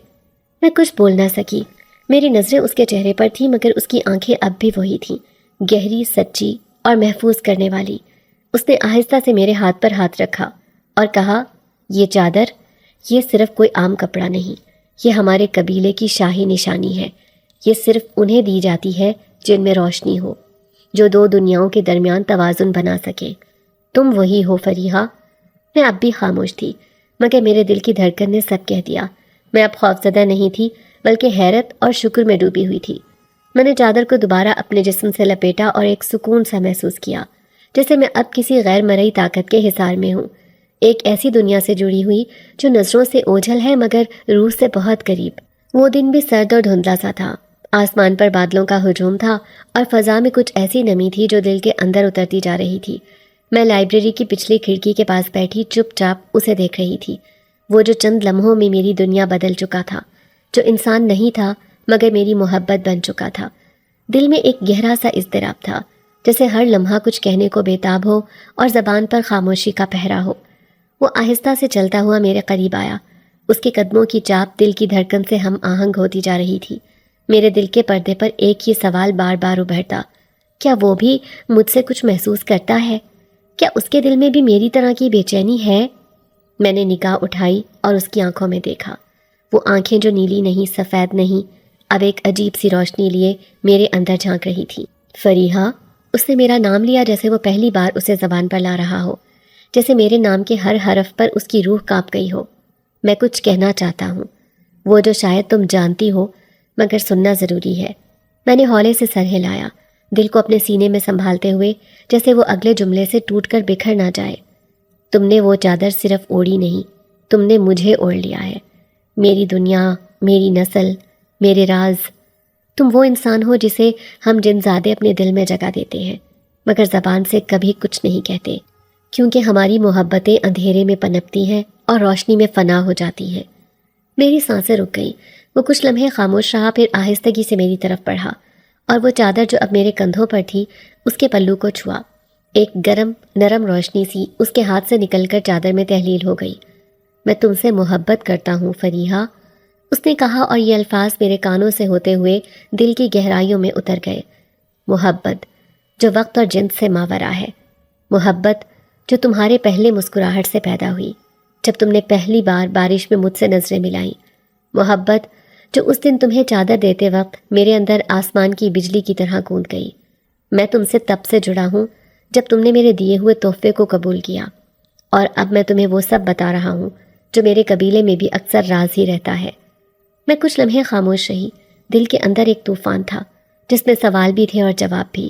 میں کچھ بول نہ سکی، میری نظریں اس کے چہرے پر تھیں مگر اس کی آنکھیں اب بھی وہی تھیں، گہری، سچی اور محفوظ کرنے والی۔ اس نے آہستہ سے میرے ہاتھ پر ہاتھ رکھا اور کہا، یہ چادر، یہ صرف کوئی عام کپڑا نہیں، یہ ہمارے قبیلے کی شاہی نشانی ہے۔ یہ صرف انہیں دی جاتی ہے جن میں روشنی ہو، جو دو دنیاؤں کے درمیان توازن بنا سکے۔ تم وہی ہو فریحہ۔ میں اب بھی خاموش تھی، مگر میرے دل کی دھڑکن نے سب کہہ دیا۔ میں اب خوفزدہ نہیں تھی، بلکہ حیرت اور شکر میں ڈوبی ہوئی تھی۔ میں نے چادر کو دوبارہ اپنے جسم سے لپیٹا اور ایک سکون سا محسوس کیا، جیسے میں اب کسی غیر مرئی طاقت کے حصار میں ہوں۔ ایک ایسی دنیا سے جڑی ہوئی جو نظروں سے اوجھل ہے مگر روح سے بہت قریب۔ وہ دن بھی سرد اور دھندلا سا تھا، آسمان پر بادلوں کا ہجوم تھا اور فضا میں کچھ ایسی نمی تھی جو دل کے اندر اترتی جا رہی تھی۔ میں لائبریری کی پچھلی کھڑکی کے پاس بیٹھی چپ چاپ اسے دیکھ رہی تھی، وہ جو چند لمحوں میں میری دنیا بدل چکا تھا، جو انسان نہیں تھا مگر میری محبت بن چکا تھا۔ دل میں ایک گہرا سا اضطراب تھا، جیسے ہر لمحہ کچھ کہنے کو بےتاب ہو اور زبان پر خاموشی کا پہرا ہو۔ وہ آہستہ سے چلتا ہوا میرے قریب آیا، اس کے قدموں کی چاپ دل کی دھڑکن سے ہم آہنگ ہوتی جا رہی تھی۔ میرے دل کے پردے پر ایک ہی سوال بار بار ابھرتا، کیا وہ بھی مجھ سے کچھ محسوس کرتا ہے؟ کیا اس کے دل میں بھی میری طرح کی بے چینی ہے؟ میں نے نگاہ اٹھائی اور اس کی آنکھوں میں دیکھا۔ وہ آنکھیں جو نیلی نہیں، سفید نہیں، اب ایک عجیب سی روشنی لیے میرے اندر جھانک رہی تھی۔ فریحہ، اس نے میرا نام لیا جیسے وہ پہلی بار اسے زبان پر لا رہا ہو، جیسے میرے نام کے ہر حرف پر اس کی روح کانپ گئی ہو۔ میں کچھ کہنا چاہتا ہوں، وہ جو شاید تم جانتی ہو مگر سننا ضروری ہے۔ میں نے ہولے سے سر ہلایا، دل کو اپنے سینے میں سنبھالتے ہوئے جیسے وہ اگلے جملے سے ٹوٹ کر بکھر نہ جائے۔ تم نے وہ چادر صرف اوڑھی نہیں، تم نے مجھے اوڑھ لیا ہے، میری دنیا، میری نسل، میرے راز۔ تم وہ انسان ہو جسے ہم جن زادے اپنے دل میں جگہ دیتے ہیں مگر زبان سے کبھی کچھ نہیں کہتے، کیونکہ ہماری محبتیں اندھیرے میں پنپتی ہیں اور روشنی میں فنا ہو جاتی ہیں۔ میری سانسیں رک گئیں، وہ کچھ لمحے خاموش رہا، پھر آہستگی سے میری طرف بڑھا اور وہ چادر جو اب میرے کندھوں پر تھی اس کے پلو کو چھوا۔ ایک گرم نرم روشنی سی اس کے ہاتھ سے نکل کر چادر میں تحلیل ہو گئی۔ میں تم سے محبت کرتا ہوں فریحہ، اس نے کہا، اور یہ الفاظ میرے کانوں سے ہوتے ہوئے دل کی گہرائیوں میں اتر گئے۔ محبت جو وقت اور جنس سے ماورا ہے، محبت جو تمہارے پہلے مسکراہٹ سے پیدا ہوئی جب تم نے پہلی بار بارش میں مجھ سے نظریں ملائیں، محبت جو اس دن تمہیں چادر دیتے وقت میرے اندر آسمان کی بجلی کی طرح گونج گئی۔ میں تم سے تب سے جڑا ہوں جب تم نے میرے دیے ہوئے تحفے کو قبول کیا، اور اب میں تمہیں وہ سب بتا رہا ہوں جو میرے قبیلے میں بھی اکثر راز ہی رہتا ہے۔ میں کچھ لمحے خاموش رہی، دل کے اندر ایک طوفان تھا جس میں سوال بھی تھے اور جواب بھی۔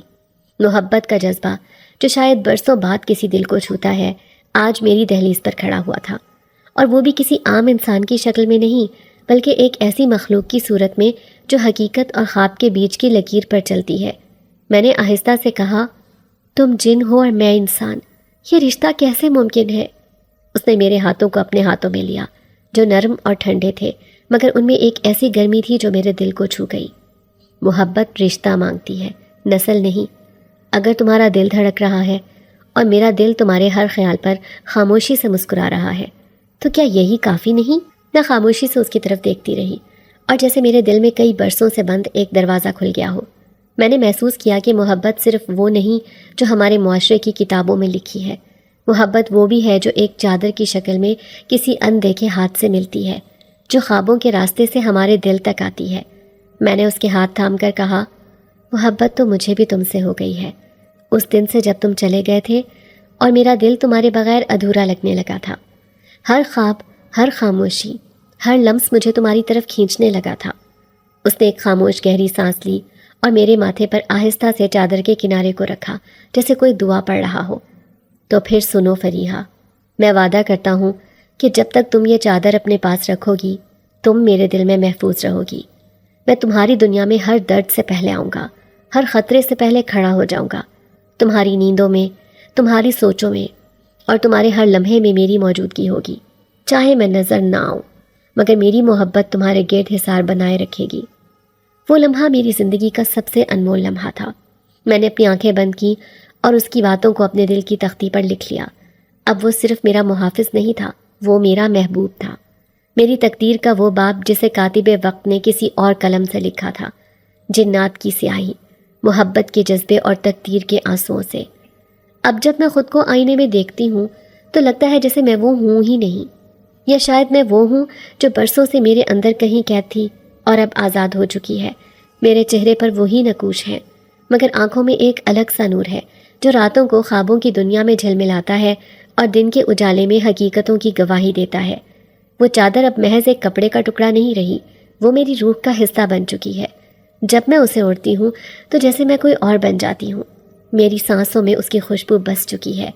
محبت کا جذبہ جو شاید برسوں بعد کسی دل کو چھوتا ہے، آج میری دہلیز پر کھڑا ہوا تھا، اور وہ بھی کسی عام انسان کی شکل میں نہیں بلکہ ایک ایسی مخلوق کی صورت میں جو حقیقت اور خواب کے بیچ کی لکیر پر چلتی ہے۔ میں نے آہستہ سے کہا، تم جن ہو اور میں انسان، یہ رشتہ کیسے ممکن ہے؟ اس نے میرے ہاتھوں کو اپنے ہاتھوں میں لیا جو نرم اور ٹھنڈے تھے مگر ان میں ایک ایسی گرمی تھی جو میرے دل کو چھو گئی۔ محبت رشتہ مانگتی ہے، نسل نہیں۔ اگر تمہارا دل دھڑک رہا ہے اور میرا دل تمہارے ہر خیال پر خاموشی سے مسکرا رہا ہے تو کیا یہی کافی نہیں؟ میں خاموشی سے اس کی طرف دیکھتی رہی، اور جیسے میرے دل میں کئی برسوں سے بند ایک دروازہ کھل گیا ہو۔ میں نے محسوس کیا کہ محبت صرف وہ نہیں جو ہمارے معاشرے کی کتابوں میں لکھی ہے، محبت وہ بھی ہے جو ایک چادر کی شکل میں کسی اندیکھے ہاتھ سے ملتی ہے، جو خوابوں کے راستے سے ہمارے دل تک آتی ہے۔ میں نے اس کے ہاتھ تھام کر کہا، محبت تو مجھے بھی تم سے ہو گئی ہے، اس دن سے جب تم چلے گئے تھے اور میرا دل تمہارے بغیر ادھورا لگنے لگا تھا۔ ہر خواب، ہر خاموشی، ہر لمس مجھے تمہاری طرف کھینچنے لگا تھا۔ اس نے ایک خاموش گہری سانس لی اور میرے ماتھے پر آہستہ سے چادر کے کنارے کو رکھا جیسے کوئی دعا پڑھ رہا ہو۔ تو پھر سنو فریحہ، میں وعدہ کرتا ہوں کہ جب تک تم یہ چادر اپنے پاس رکھو گی تم میرے دل میں محفوظ رہو گی۔ میں تمہاری دنیا میں ہر درد سے پہلے آؤں گا، ہر خطرے سے پہلے کھڑا ہو جاؤں گا، تمہاری نیندوں میں، تمہاری سوچوں میں، اور تمہارے ہر لمحے میں میری موجودگی ہوگی، چاہے میں نظر نہ آؤں مگر میری محبت تمہارے گرد حصار بنائے رکھے گی۔ وہ لمحہ میری زندگی کا سب سے انمول لمحہ تھا۔ میں نے اپنی آنکھیں بند کی اور اس کی باتوں کو اپنے دل کی تختی پر لکھ لیا۔ اب وہ صرف میرا محافظ نہیں تھا، وہ میرا محبوب تھا، میری تقدیر کا وہ باب جسے کاتب وقت نے کسی اور قلم سے لکھا تھا، جنات کی سیاہی، محبت کے جذبے اور تقدیر کے آنسوؤں سے۔ اب جب میں خود کو آئینے میں دیکھتی ہوں تو لگتا ہے جیسے میں وہ ہوں ہی نہیں، یا شاید میں وہ ہوں جو برسوں سے میرے اندر کہیں قید تھی اور اب آزاد ہو چکی ہے۔ میرے چہرے پر وہی نقوش ہے مگر آنکھوں میں ایک الگ سا نور ہے جو راتوں کو خوابوں کی دنیا میں جھلملاتا ہے اور دن کے اجالے میں حقیقتوں کی گواہی دیتا ہے۔ وہ چادر اب محض ایک کپڑے کا ٹکڑا نہیں رہی، وہ میری روح کا حصہ بن چکی ہے۔ جب میں اسے اوڑھتی ہوں تو جیسے میں کوئی اور بن جاتی ہوں، میری سانسوں میں اس کی خوشبو بس چکی ہے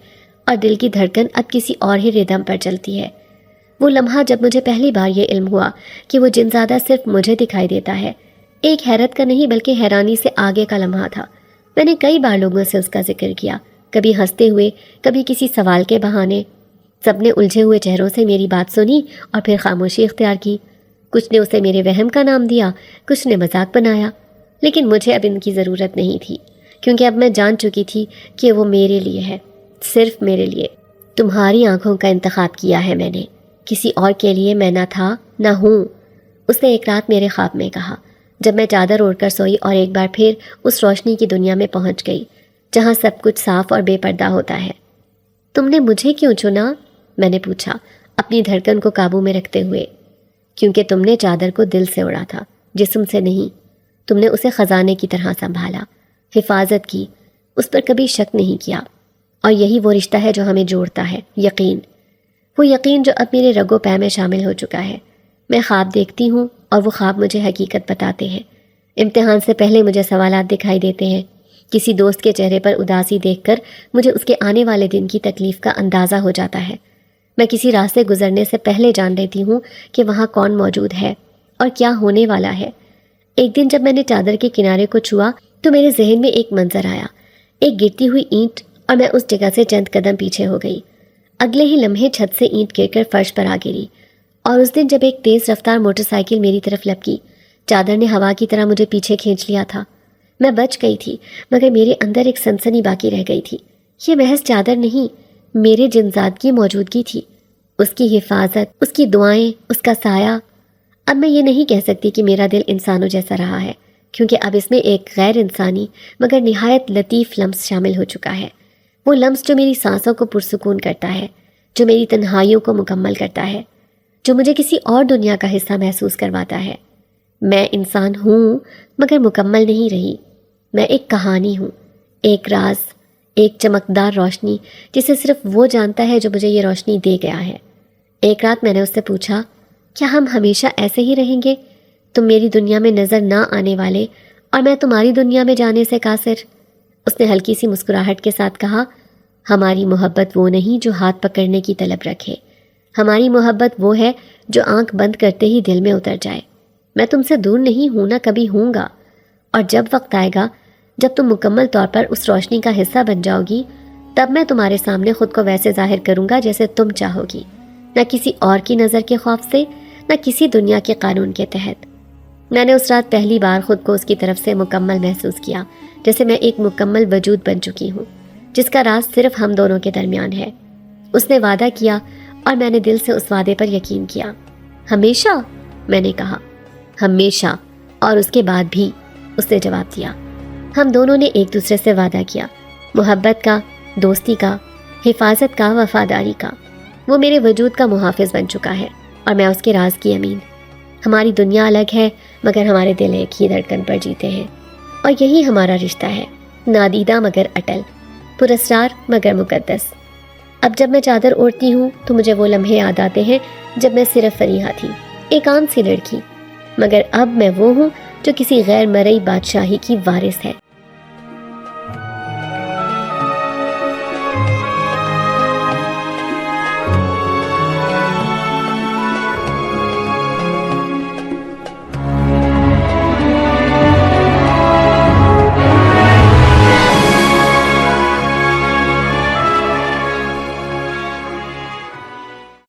اور دل کی دھڑکن اب کسی اور ہی ردھم پر چلتی ہے۔ وہ لمحہ جب مجھے پہلی بار یہ علم ہوا کہ وہ جنزادہ صرف مجھے دکھائی دیتا ہے، ایک حیرت کا نہیں بلکہ حیرانی سے آگے کا لمحہ تھا۔ میں نے کئی بار لوگوں سے اس کا ذکر کیا، کبھی ہنستے ہوئے، کبھی کسی سوال کے بہانے۔ سب نے الجھے ہوئے چہروں سے میری بات سنی اور پھر خاموشی اختیار کی۔ کچھ نے اسے میرے وہم کا نام دیا، کچھ نے مذاق بنایا، لیکن مجھے اب ان کی ضرورت نہیں تھی، کیونکہ اب میں جان چکی تھی کہ وہ میرے لیے ہے، صرف میرے لیے۔ تمہاری آنکھوں کا انتخاب کیا ہے میں نے، کسی اور کے لیے میں نہ تھا نہ ہوں، اس نے ایک رات میرے خواب میں کہا، جب میں چادر اوڑھ کر سوئی اور ایک بار پھر اس روشنی کی دنیا میں پہنچ گئی جہاں سب کچھ صاف اور بے پردہ ہوتا ہے۔ تم نے مجھے کیوں چنا؟ میں نے پوچھا، اپنی دھڑکن کو قابو میں رکھتے ہوئے۔ کیونکہ تم نے چادر کو دل سے اڑا تھا، جسم سے نہیں۔ تم نے اسے خزانے کی طرح سنبھالا، حفاظت کی، اس پر کبھی شک نہیں کیا۔ اور یہی وہ رشتہ ہے جو ہمیں جوڑتا ہے، یقین۔ وہ یقین جو اب میرے رگ و پے میں شامل ہو چکا ہے۔ میں خواب دیکھتی ہوں اور وہ خواب مجھے حقیقت بتاتے ہیں۔ امتحان سے پہلے مجھے سوالات دکھائی دیتے ہیں۔ کسی دوست کے چہرے پر اداسی دیکھ کر مجھے اس کے آنے والے دن کی تکلیف کا اندازہ ہو جاتا ہے۔ میں کسی راستے گزرنے سے پہلے جان لیتی ہوں کہ وہاں کون موجود ہے اور کیا ہونے والا ہے۔ ایک دن جب میں نے چادر کے کنارے کو چھوا تو میرے ذہن میں ایک منظر آیا، ایک گرتی ہوئی اینٹ، اور میں اس جگہ سے چند قدم پیچھے ہو گئی۔ اگلے ہی لمحے چھت سے اینٹ گر کر فرش پر آ گری، اور اس دن جب ایک تیز رفتار موٹر سائیکل میری طرف لپکی، چادر نے ہوا کی طرح مجھے پیچھے کھینچ لیا تھا۔ میں بچ گئی تھی، مگر میرے اندر ایک سنسنی باقی رہ گئی تھی۔ یہ محض چادر نہیں، میرے جنزاد کی موجودگی تھی، اس کی حفاظت، اس کی دعائیں، اس کا سایہ۔ اب میں یہ نہیں کہہ سکتی کہ میرا دل انسانوں جیسا رہا ہے، کیونکہ اب اس میں ایک غیر انسانی مگر نہایت لطیف لمس شامل ہو چکا ہے۔ وہ لمس جو میری سانسوں کو پرسکون کرتا ہے، جو میری تنہائیوں کو مکمل کرتا ہے، جو مجھے کسی اور دنیا کا حصہ محسوس کرواتا ہے۔ میں انسان ہوں مگر مکمل نہیں رہی۔ میں ایک کہانی ہوں، ایک راز، ایک چمکدار روشنی جسے صرف وہ جانتا ہے جو مجھے یہ روشنی دے گیا ہے۔ ایک رات میں نے اس سے پوچھا، کیا ہم ہمیشہ ایسے ہی رہیں گے؟ تم میری دنیا میں نظر نہ آنے والے اور میں تمہاری دنیا میں جانے سے قاصر؟ اس نے ہلکی سی مسکراہٹ کے ساتھ کہا، ہماری محبت وہ نہیں جو ہاتھ پکڑنے کی طلب رکھے، ہماری محبت وہ ہے جو آنکھ بند کرتے ہی دل میں اتر جائے۔ میں تم سے دور نہیں ہوں، نہ کبھی ہوں گا، اور جب وقت آئے گا جب تم مکمل طور پر اس روشنی کا حصہ بن جاؤ گی، تب میں تمہارے سامنے خود کو ویسے ظاہر کروں گا جیسے تم چاہو گی، نہ کسی اور کی نظر کے خوف سے، نہ کسی دنیا کے قانون کے تحت۔ میں نے اس رات پہلی بار خود کو اس کی طرف سے مکمل محسوس کیا، جیسے میں ایک مکمل وجود بن چکی ہوں جس کا راز صرف ہم دونوں کے درمیان ہے۔ اس نے وعدہ کیا اور میں نے دل سے اس وعدے پر یقین کیا۔ ہمیشہ؟ میں نے کہا، ہمیشہ، اور اس کے بعد بھی، اس نے جواب دیا۔ ہم دونوں نے ایک دوسرے سے وعدہ کیا، محبت کا، دوستی کا، حفاظت کا، وفاداری کا۔ وہ میرے وجود کا محافظ بن چکا ہے اور میں اس کے راز کی امین۔ ہماری دنیا الگ ہے مگر ہمارے دل ایک ہی دھڑکن پر جیتے ہیں، اور یہی ہمارا رشتہ ہے، نادیدہ مگر اٹل، پراسرار مگر مقدس۔ اب جب میں چادر اوڑھتی ہوں تو مجھے وہ لمحے یاد آتے ہیں جب میں صرف فریحہ تھی، ایک عام سی لڑکی، مگر اب میں وہ ہوں جو کسی غیر مرئی بادشاہی کی وارث ہے۔